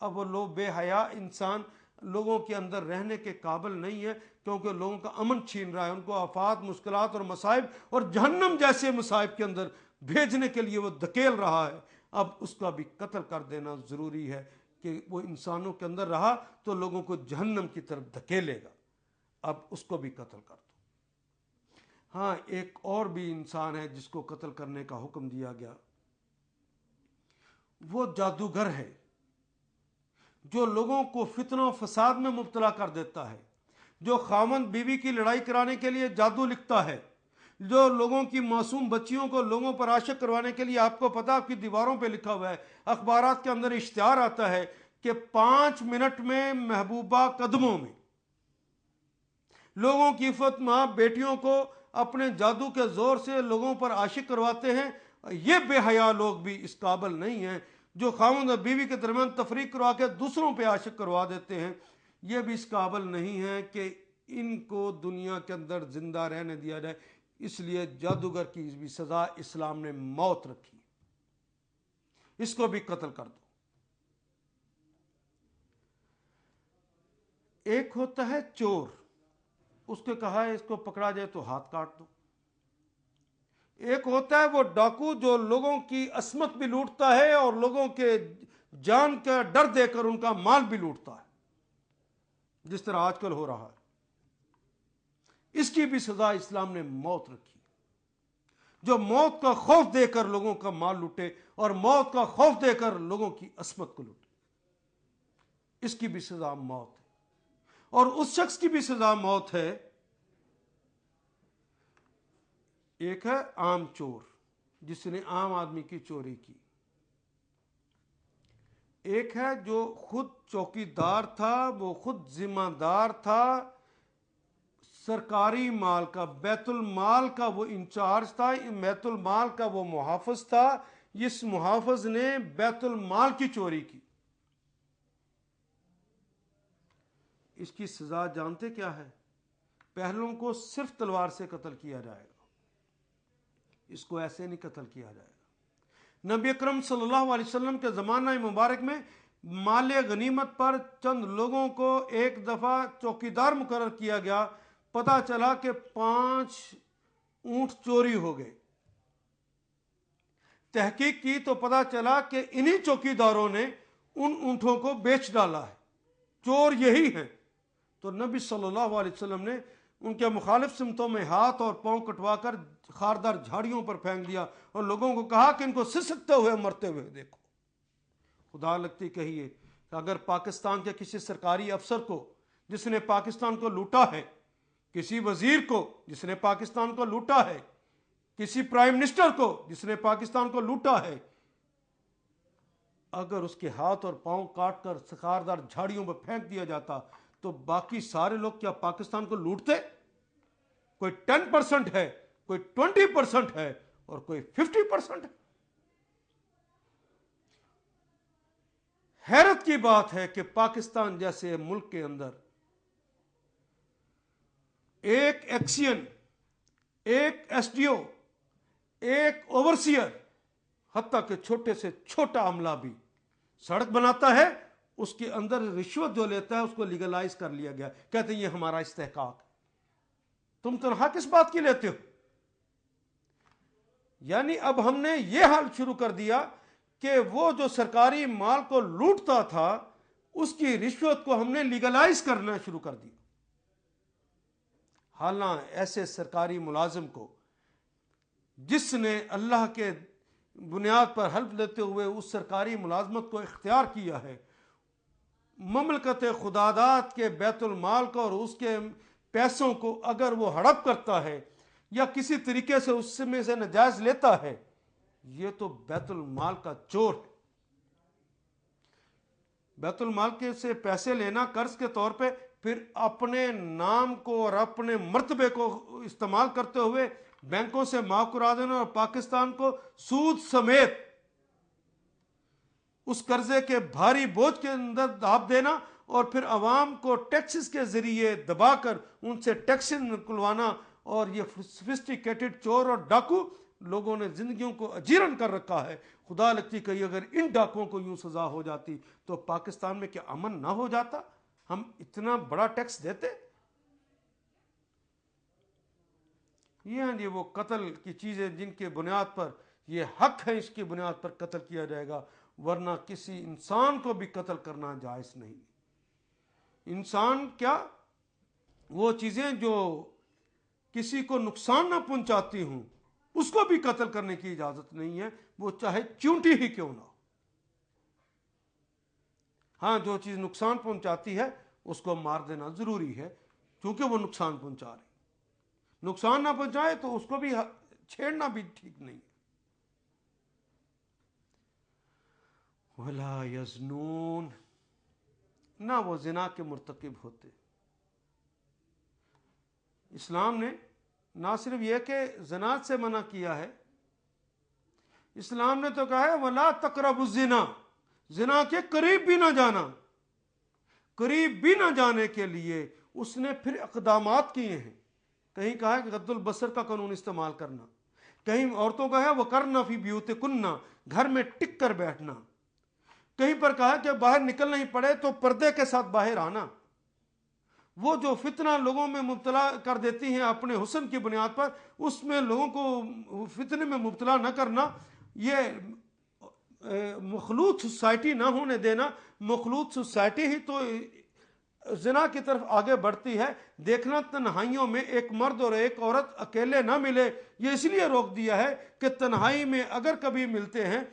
اب وہ لوگ بے حیا انسان لوگوں کے اندر رہنے کے قابل نہیں ہے، کیونکہ لوگوں کا امن چھین رہا ہے، ان کو آفات، مشکلات اور مصائب اور جہنم جیسے مصائب کے اندر بھیجنے کے لیے وہ دھکیل رہا ہے۔ اب اس کا بھی قتل کر دینا ضروری ہے کہ وہ انسانوں کے اندر رہا تو لوگوں کو جہنم کی طرف دھکیلے گا، اب اس کو بھی قتل کر دو۔ ہاں، ایک اور بھی انسان ہے جس کو قتل کرنے کا حکم دیا گیا، وہ جادوگر ہے جو لوگوں کو فتنہ و فساد میں مبتلا کر دیتا ہے، جو خاوند بیوی کی لڑائی کرانے کے لیے جادو لکھتا ہے، جو لوگوں کی معصوم بچیوں کو لوگوں پر عاشق کروانے کے لیے، آپ کو پتا آپ کی دیواروں پہ لکھا ہوا ہے، اخبارات کے اندر اشتہار آتا ہے کہ 5 منٹ میں محبوبہ قدموں میں، لوگوں کی عفت ماں بیٹیوں کو اپنے جادو کے زور سے لوگوں پر عاشق کرواتے ہیں۔ یہ بے حیا لوگ بھی اس قابل نہیں ہیں جو خاوند اور بیوی کے درمیان تفریق کروا کے دوسروں پہ عاشق کروا دیتے ہیں، یہ بھی اس قابل نہیں ہے کہ ان کو دنیا کے اندر زندہ رہنے دیا جائے۔ اس لیے جادوگر کی بھی سزا اسلام نے موت رکھی، اس کو بھی قتل کر دو۔ ایک ہوتا ہے چور، اس کو کہا ہے اس کو پکڑا جائے تو ہاتھ کاٹ دو۔ ایک ہوتا ہے وہ ڈاکو جو لوگوں کی عصمت بھی لوٹتا ہے اور لوگوں کے جان کا ڈر دے کر ان کا مال بھی لوٹتا ہے، جس طرح آج کل ہو رہا ہے۔ اس کی بھی سزا اسلام نے موت رکھی۔ جو موت کا خوف دے کر لوگوں کا مال لوٹے اور موت کا خوف دے کر لوگوں کی عصمت کو لوٹے، اس کی بھی سزا موت ہے۔ اور اس شخص کی بھی سزا موت ہے۔ ایک ہے عام چور جس نے عام آدمی کی چوری کی، ایک ہے جو خود چوکیدار تھا، وہ خود ذمہ دار تھا، سرکاری مال کا، بیت المال کا وہ انچارج تھا، بیت المال کا وہ محافظ تھا۔ اس محافظ نے بیت المال کی چوری کی، اس کی سزا جانتے کیا ہے؟ پہلوں کو صرف تلوار سے قتل کیا جائے گا، اس کو ایسے نہیں قتل کیا جائے گا۔ نبی اکرم صلی اللہ علیہ وسلم کے زمانہ مبارک میں مال غنیمت پر چند لوگوں کو ایک دفعہ چوکیدار مقرر کیا گیا، پتہ چلا کہ 5 اونٹ چوری ہو گئے۔ تحقیق کی تو پتہ چلا کہ انہی چوکیداروں نے ان اونٹوں کو بیچ ڈالا ہے، چور یہی ہیں۔ تو نبی صلی اللہ علیہ وسلم نے ان کے مخالف سمتوں میں ہاتھ اور پاؤں کٹوا کر خاردار جھاڑیوں پر پھینک دیا اور لوگوں کو کہا کہ ان کو سسکتے ہوئے مرتے ہوئے دیکھو۔ خدا لگتی کہیے کہ اگر پاکستان کے کسی سرکاری افسر کو جس نے پاکستان کو لوٹا ہے، کسی وزیر کو جس نے پاکستان کو لوٹا ہے، کسی پرائم منسٹر کو جس نے پاکستان کو لوٹا ہے، اگر اس کے ہاتھ اور پاؤں کاٹ کر خاردار جھاڑیوں پر پھینک دیا جاتا تو باقی سارے لوگ کیا پاکستان کو لوٹتے؟ کوئی 10% ہے، کوئی 20% ہے اور کوئی 50% ہے۔ حیرت کی بات ہے کہ پاکستان جیسے ملک کے اندر ایک ایکسین، ایک ایس ڈی او، ایک اوورسیئر، حتیٰ کہ چھوٹے سے چھوٹا عملہ بھی سڑک بناتا ہے، اس کے اندر رشوت جو لیتا ہے اس کو لیگلائز کر لیا گیا، کہتے ہیں یہ ہمارا استحقاق ہے۔ تم تنخواہ کس بات کی لیتے ہو؟ یعنی اب ہم نے یہ حال شروع کر دیا کہ وہ جو سرکاری مال کو لوٹتا تھا اس کی رشوت کو ہم نے لیگلائز کرنا شروع کر دیا۔ حالانکہ ایسے سرکاری ملازم کو جس نے اللہ کے بنیاد پر حلف لیتے ہوئے اس سرکاری ملازمت کو اختیار کیا ہے، مملکت خداداد کے بیت المال کو اور اس کے پیسوں کو اگر وہ ہڑپ کرتا ہے یا کسی طریقے سے اس میں سے ناجائز لیتا ہے، یہ تو بیت المال کا چور ہے۔ بیت المال کے سے پیسے لینا قرض کے طور پہ، پھر اپنے نام کو اور اپنے مرتبے کو استعمال کرتے ہوئے بینکوں سے معاف کرا دینا اور پاکستان کو سود سمیت اس قرضے کے بھاری بوجھ کے اندر داب دینا اور پھر عوام کو ٹیکسز کے ذریعے دبا کر ان سے ٹیکس نکلوانا، اور یہ سفسٹیکیٹڈ چور اور ڈاکو لوگوں نے زندگیوں کو اجیرن کر رکھا ہے۔ خدا لگتی کہ اگر ان ڈاکوؤں کو یوں سزا ہو جاتی تو پاکستان میں کیا امن نہ ہو جاتا؟ ہم اتنا بڑا ٹیکس دیتے؟ یہ ہیں وہ قتل کی چیزیں جن کے بنیاد پر یہ حق ہے، اس کی بنیاد پر قتل کیا جائے گا، ورنہ کسی انسان کو بھی قتل کرنا جائز نہیں۔ انسان کیا، وہ چیزیں جو کسی کو نقصان نہ پہنچاتی ہوں اس کو بھی قتل کرنے کی اجازت نہیں ہے، وہ چاہے چونٹی ہی کیوں نہ ہو۔ ہاں، جو چیز نقصان پہنچاتی ہے اس کو مار دینا ضروری ہے، کیونکہ وہ نقصان پہنچا رہی۔ نقصان نہ پہنچائے تو اس کو بھی چھیڑنا بھی ٹھیک نہیں ہے۔ وَلَا يَزْنُونَ، نہ وہ زنا کے مرتکب ہوتے۔ اسلام نے نہ صرف یہ کہ زنا سے منع کیا ہے، اسلام نے تو کہا ہے وَلَا تَقْرَبُوا الزِّنَا، زنا کے قریب بھی نہ جانا۔ قریب بھی نہ جانے کے لیے اس نے پھر اقدامات کیے ہیں۔ کہیں کہا ہے کہ غض البصر کا قانون استعمال کرنا، کہیں عورتوں کا ہے وَقَرْنَ فِي بِيُوتِكُنَّ، گھر میں ٹک کر بیٹھنا، کہیں پر کہا کہ باہر نکلنا ہی پڑے تو پردے کے ساتھ باہر آنا۔ وہ جو فتنہ لوگوں میں مبتلا کر دیتی ہیں اپنے حسن کی بنیاد پر، اس میں لوگوں کو فتنے میں مبتلا نہ کرنا، یہ مخلوط سوسائٹی نہ ہونے دینا۔ مخلوط سوسائٹی ہی تو زنا کی طرف آگے بڑھتی ہے۔ دیکھنا تنہائیوں میں ایک مرد اور ایک عورت اکیلے نہ ملے، یہ اس لیے روک دیا ہے کہ تنہائی میں اگر کبھی ملتے ہیں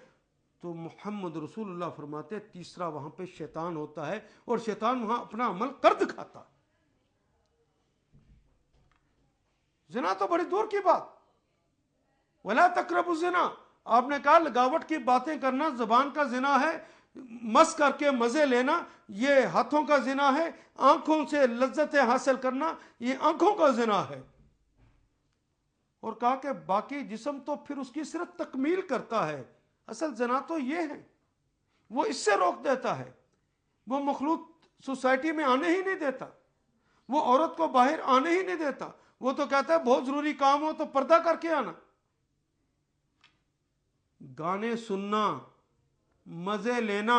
تو محمد رسول اللہ فرماتے تیسرا وہاں پہ شیطان ہوتا ہے، اور شیطان وہاں اپنا عمل کر دکھاتا۔ زنا تو بڑی دور کی بات، وَلَا تَقْرَبُوا الزِّنَا، آپ نے کہا لگاوٹ کی باتیں کرنا زبان کا زنا ہے، مس کر کے مزے لینا یہ ہاتھوں کا زنا ہے، آنکھوں سے لذتیں حاصل کرنا یہ آنکھوں کا زنا ہے، اور کہا کہ باقی جسم تو پھر اس کی صرف تکمیل کرتا ہے۔ اصل زنا تو یہ ہے، وہ اس سے روک دیتا ہے، وہ مخلوط سوسائٹی میں آنے ہی نہیں دیتا، وہ عورت کو باہر آنے ہی نہیں دیتا، وہ تو کہتا ہے بہت ضروری کام ہو تو پردہ کر کے آنا۔ گانے سننا، مزے لینا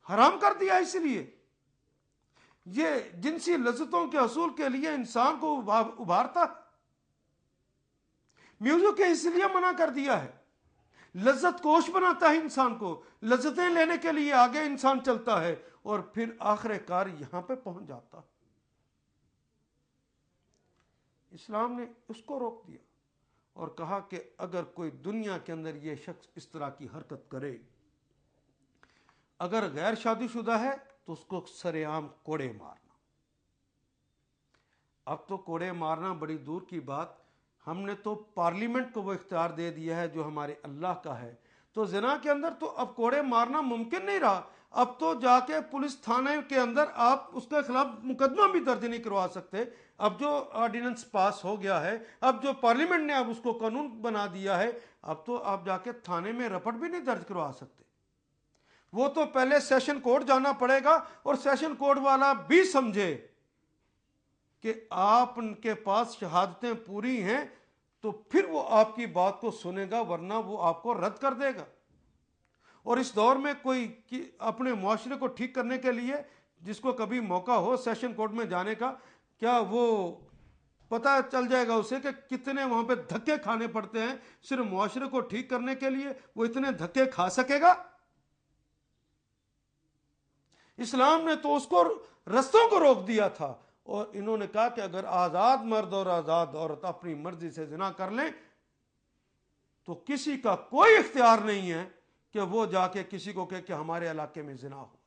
حرام کر دیا، اس لیے یہ جنسی لذتوں کے حصول کے لیے انسان کو ابھارتا، میوزک کے اس لیے منع کر دیا ہے، لذت کوش بناتا ہے انسان کو، لذتیں لینے کے لیے آگے انسان چلتا ہے اور پھر آخر کار یہاں پہ پہنچ جاتا۔ اسلام نے اس کو روک دیا اور کہا کہ اگر کوئی دنیا کے اندر یہ شخص اس طرح کی حرکت کرے، اگر غیر شادی شدہ ہے تو اس کو سر عام کوڑے مارنا۔ اب تو کوڑے مارنا بڑی دور کی بات، ہم نے تو پارلیمنٹ کو وہ اختیار دے دیا ہے جو ہمارے اللہ کا ہے، تو زنا کے اندر تو اب کوڑے مارنا ممکن نہیں رہا۔ اب تو جا کے پولیس تھانے کے اندر آپ اس کے خلاف مقدمہ بھی درج نہیں کروا سکتے۔ اب جو آرڈیننس پاس ہو گیا ہے، اب جو پارلیمنٹ نے اب اس کو قانون بنا دیا ہے، اب تو آپ جا کے تھانے میں رپٹ بھی نہیں درج کروا سکتے۔ وہ تو پہلے سیشن کورٹ جانا پڑے گا، اور سیشن کورٹ والا بھی سمجھے کہ آپ ان کے پاس شہادتیں پوری ہیں تو پھر وہ آپ کی بات کو سنے گا، ورنہ وہ آپ کو رد کر دے گا۔ اور اس دور میں کوئی اپنے معاشرے کو ٹھیک کرنے کے لیے جس کو کبھی موقع ہو سیشن کورٹ میں جانے کا، کیا وہ پتہ چل جائے گا اسے کہ کتنے وہاں پہ دھکے کھانے پڑتے ہیں صرف معاشرے کو ٹھیک کرنے کے لیے؟ وہ اتنے دھکے کھا سکے گا؟ اسلام نے تو اس کو رستوں کو روک دیا تھا، اور انہوں نے کہا کہ اگر آزاد مرد اور آزاد عورت اپنی مرضی سے زنا کر لیں تو کسی کا کوئی اختیار نہیں ہے کہ وہ جا کے کسی کو کہے کہ ہمارے علاقے میں زنا ہوا۔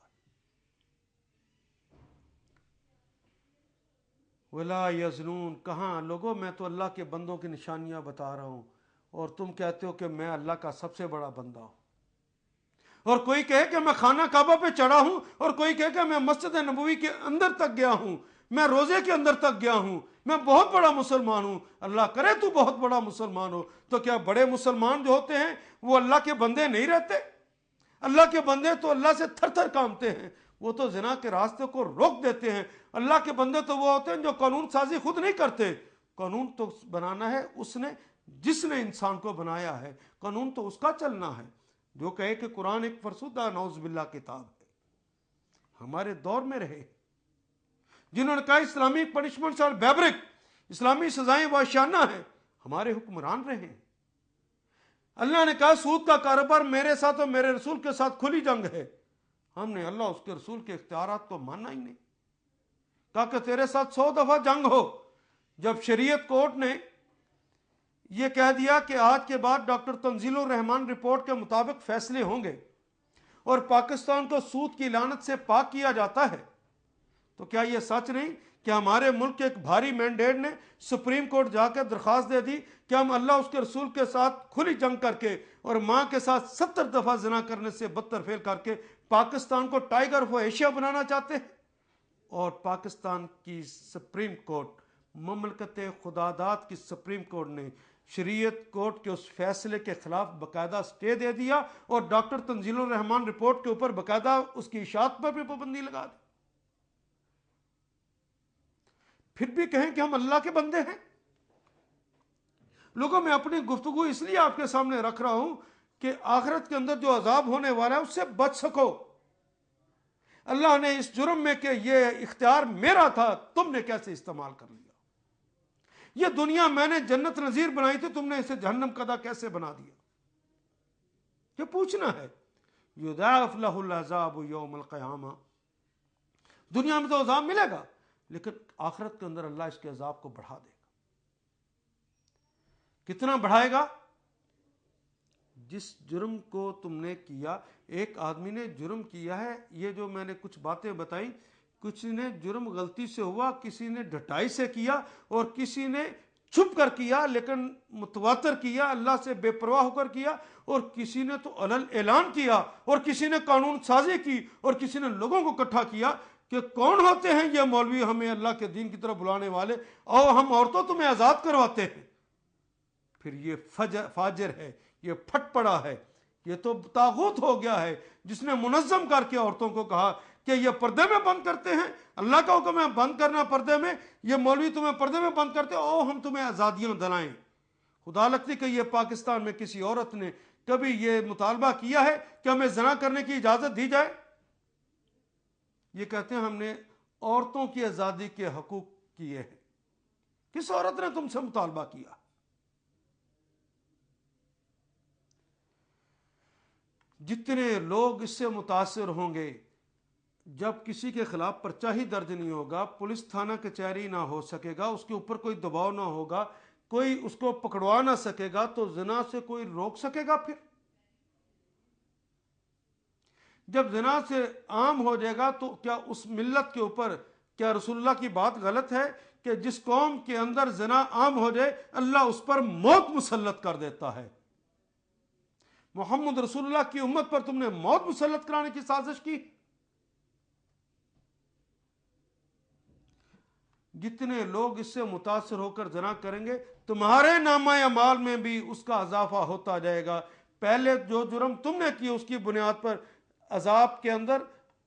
ولا یزنون، کہاں لوگوں، میں تو اللہ کے بندوں کی نشانیاں بتا رہا ہوں اور تم کہتے ہو کہ میں اللہ کا سب سے بڑا بندہ ہوں۔ اور کوئی کہے کہ میں خانہ کعبہ پہ چڑھا ہوں، اور کوئی کہے کہ میں مسجد نبوی کے اندر تک گیا ہوں، میں روزے کے اندر تک گیا ہوں، میں بہت بڑا مسلمان ہوں۔ اللہ کرے تو بہت بڑا مسلمان ہو، تو کیا بڑے مسلمان جو ہوتے ہیں وہ اللہ کے بندے نہیں رہتے؟ اللہ کے بندے تو اللہ سے تھر تھر کانپتے ہیں، وہ تو زنا کے راستے کو روک دیتے ہیں۔ اللہ کے بندے تو وہ ہوتے ہیں جو قانون سازی خود نہیں کرتے، قانون تو بنانا ہے اس نے جس نے انسان کو بنایا ہے، قانون تو اس کا چلنا ہے۔ جو کہے کہ قرآن ایک فرسودہ نعوذ باللہ کتاب ہے، ہمارے دور میں رہے جنہوں نے کہا اسلامی پنشمنٹس اور بیبرک، اسلامی سزائیں وحشیانہ ہیں، ہمارے حکمران رہے ہیں۔ اللہ نے کہا سود کا کاروبار میرے ساتھ اور میرے رسول کے ساتھ کھلی جنگ ہے، ہم نے اللہ اس کے رسول کے اختیارات کو ماننا ہی نہیں، کہا کہ تیرے ساتھ 100 دفعہ جنگ ہو۔ جب شریعت کورٹ نے یہ کہہ دیا کہ آج کے بعد ڈاکٹر تنزیل الرحمان رپورٹ کے مطابق فیصلے ہوں گے اور پاکستان کو سود کی لعنت سے پاک کیا جاتا ہے، تو کیا یہ سچ نہیں کہ ہمارے ملک کے ایک بھاری مینڈیٹ نے سپریم کورٹ جا کے درخواست دے دی کہ ہم اللہ اس کے رسول کے ساتھ کھلی جنگ کر کے اور ماں کے ساتھ 70 دفعہ زنا کرنے سے بدتر فعل کر کے پاکستان کو ٹائیگر آف ایشیا بنانا چاہتے ہیں؟ اور پاکستان کی سپریم کورٹ، مملکت خداداد کی سپریم کورٹ نے شریعت کورٹ کے اس فیصلے کے خلاف باقاعدہ سٹے دے دیا اور ڈاکٹر تنزیل الرحمان رپورٹ کے اوپر باقاعدہ اس کی اشاعت پر بھی پابندی لگا دی۔ پھر بھی کہیں کہ ہم اللہ کے بندے ہیں۔ لوگوں، میں اپنی گفتگو اس لیے آپ کے سامنے رکھ رہا ہوں کہ آخرت کے اندر جو عذاب ہونے والا ہے اس سے بچ سکو۔ اللہ نے اس جرم میں کہ یہ اختیار میرا تھا، تم نے کیسے استعمال کر لیا؟ یہ دنیا میں نے جنت نظیر بنائی تھی، تم نے اسے جہنم قدا کیسے بنا دیا؟ یہ پوچھنا ہے۔ یضاعف لہ العذاب یوم القیامہ، دنیا میں تو عذاب ملے گا، لیکن آخرت کے اندر اللہ اس کے عذاب کو بڑھا دے گا۔ کتنا بڑھائے گا؟ جس جرم کو تم نے کیا، ایک آدمی نے جرم کیا ہے، یہ جو میں نے کچھ باتیں بتائیں، کچھ نے جرم غلطی سے ہوا، کسی نے ڈٹائی سے کیا، اور کسی نے چھپ کر کیا لیکن متواتر کیا، اللہ سے بے پرواہ ہو کر کیا، اور کسی نے تو علن اعلان کیا، اور کسی نے قانون سازی کی، اور کسی نے لوگوں کو اکٹھا کیا کہ کون ہوتے ہیں یہ مولوی ہمیں اللہ کے دین کی طرف بلانے والے، اور ہم عورتوں تمہیں آزاد کرواتے ہیں۔ پھر یہ فاجر ہے، یہ پھٹ پڑا ہے، یہ تو طاغوت ہو گیا ہے جس نے منظم کر کے عورتوں کو کہا کہ یہ پردے میں بند کرتے ہیں، اللہ کا حکم ہے بند کرنا پردے میں، یہ مولوی تمہیں پردے میں بند کرتے، او ہم تمہیں آزادیاں دلائیں۔ خدا لگتی کہ یہ پاکستان میں کسی عورت نے کبھی یہ مطالبہ کیا ہے کہ ہمیں زنا کرنے کی اجازت دی جائے؟ یہ کہتے ہیں ہم نے عورتوں کی آزادی کے حقوق کیے ہیں۔ کس عورت نے تم سے مطالبہ کیا؟ جتنے لوگ اس سے متاثر ہوں گے، جب کسی کے خلاف پرچہ ہی درج نہیں ہوگا، پولیس تھانہ کچہری نہ ہو سکے گا، اس کے اوپر کوئی دباؤ نہ ہوگا، کوئی اس کو پکڑوا نہ سکے گا، تو زنا سے کوئی روک سکے گا؟ پھر جب زنا سے عام ہو جائے گا تو کیا اس ملت کے اوپر، کیا رسول اللہ کی بات غلط ہے کہ جس قوم کے اندر زنا عام ہو جائے اللہ اس پر موت مسلط کر دیتا ہے؟ محمد رسول اللہ کی امت پر تم نے موت مسلط کرانے کی سازش کی۔ جتنے لوگ اس سے متاثر ہو کر زنا کریں گے، تمہارے نامہ اعمال میں بھی اس کا اضافہ ہوتا جائے گا۔ پہلے جو جرم تم نے کی اس کی بنیاد پر عذاب کے اندر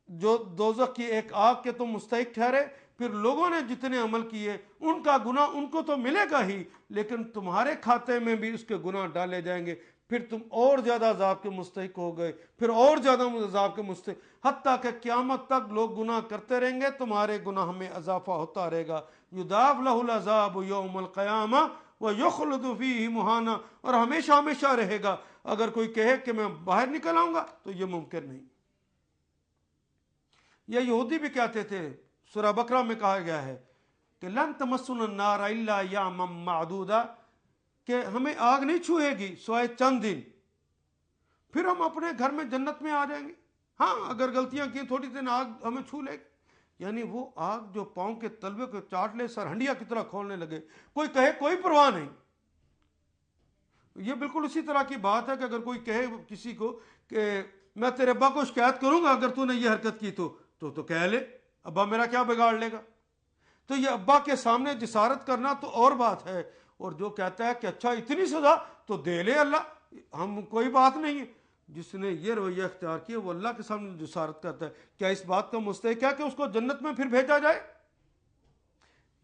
جو دوزخ کی ایک آگ کے تم مستحق ٹھہرے، پھر لوگوں نے جتنے عمل کیے ان کا گناہ ان کو تو ملے گا ہی، لیکن تمہارے کھاتے میں بھی اس کے گناہ ڈالے جائیں گے، پھر تم اور زیادہ عذاب کے مستحق ہو گئے، پھر اور زیادہ عذاب کے مستحق، حتیٰ کہ قیامت تک لوگ گناہ کرتے رہیں گے، تمہارے گناہ میں اضافہ ہوتا رہے گا۔ یضاعف لہ العذاب یوم القیامہ ویخلد فیہ مہانا، اور ہمیشہ ہمیشہ رہے گا۔ اگر کوئی کہے کہ میں باہر نکل آؤں گا تو یہ ممکن نہیں۔ یہ یہودی بھی کہتے تھے، سورہ بقرہ میں کہا گیا ہے کہ لن تمسنا النار الا ایاما معدودہ، کہ ہمیں آگ نہیں چھوئے گی سوائے چند دن، پھر ہم اپنے گھر میں جنت میں آ جائیں گے۔ ہاں اگر غلطیاں کی تھوڑی دن آگ ہمیں چھو لے گی، یعنی وہ آگ جو پاؤں کے تلوے کو چاٹ لے، سر ہنڈیا کی طرح کھولنے لگے، کوئی کہے کوئی پرواہ نہیں۔ یہ بالکل اسی طرح کی بات ہے کہ اگر کوئی کہے کسی کو کہ میں تیرے ابا کو شکایت کروں گا اگر تو نے یہ حرکت کی تو کہہ لے، ابا میرا کیا بگاڑ لے گا۔ تو یہ ابا کے سامنے جسارت کرنا تو اور بات ہے، اور جو کہتا ہے کہ اچھا اتنی سزا تو دے لے اللہ، ہم کوئی بات نہیں ہے، جس نے یہ رویہ اختیار کیا وہ اللہ کے سامنے جسارت کرتا ہے، کیا اس بات کا مستحق ہے کہ اس کو جنت میں پھر بھیجا جائے؟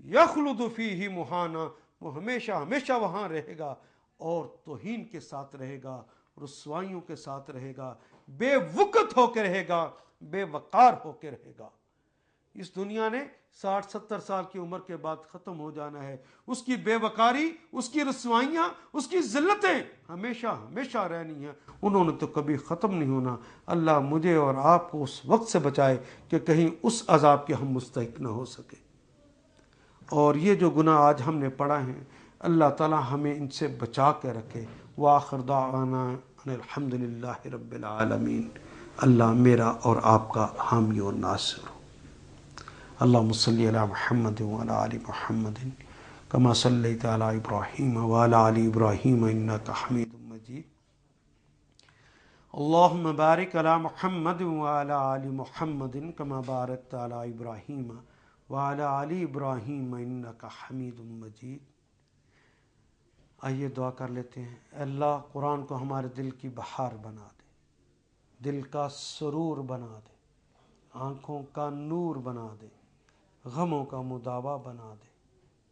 یخلد فیہ مہانا، وہ ہمیشہ ہمیشہ وہاں رہے گا، اور توہین کے ساتھ رہے گا، رسوائیوں کے ساتھ رہے گا، بے وقت ہو کے رہے گا، بے وقار ہو کے رہے گا۔ اس دنیا نے 60-70 سال کی عمر کے بعد ختم ہو جانا ہے، اس کی بے وقاری، اس کی رسوائیاں، اس کی ذلتیں ہمیشہ ہمیشہ رہنی ہیں، انہوں نے تو کبھی ختم نہیں ہونا۔ اللہ مجھے اور آپ کو اس وقت سے بچائے کہ کہیں اس عذاب کے ہم مستحق نہ ہو سکے۔ اور یہ جو گناہ آج ہم نے پڑھا ہیں، اللہ تعالی ہمیں ان سے بچا کے رکھے۔ وآخر دعوانا ان الحمد للہ رب العالمین۔ اللہ میرا اور آپ کا حامی اور ناصر ہو۔ اللہم صلی علی محمد وعلی آل محمد کما صلیت علی ابراہیم وعلی آل ابراہیم انک حمید مجید۔ اللہم بارک علی محمد وعلی آل محمد کما بارکت علی ابراہیم وعلی آل ابراہیم انک حمید مجید۔ آئیے دعا کر لیتے ہیں۔ اے اللہ قرآن کو ہمارے دل کی بہار بنا دے، دل کا سرور بنا دے، آنکھوں کا نور بنا دے، غموں کا مداوا بنا دے،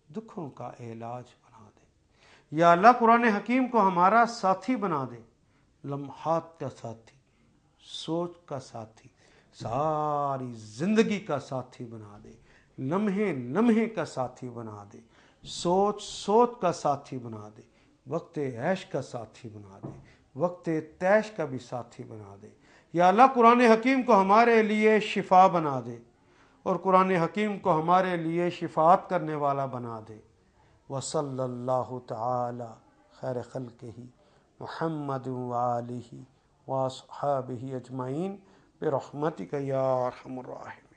دکھوں کا علاج بنا دے۔ یا اللہ قرآن حکیم کو ہمارا ساتھی بنا دے، لمحات کا ساتھی، سوچ کا ساتھی، ساری زندگی کا ساتھی بنا دے، لمحے لمحے کا ساتھی بنا دے، سوچ سوچ کا ساتھی بنا دے، وقت عیش کا ساتھی بنا دے، وقت تیش کا بھی ساتھی بنا دے۔ یا اللہ قرآن حکیم کو ہمارے لیے شفا بنا دے، اور قرآن حکیم کو ہمارے لیے شفاعت کرنے والا بنا دے۔ وصلی اللہ تعالی خیر خلقہ محمد وآلہ واصحابہ اجمعین برحمتک یا ارحم الراحمین۔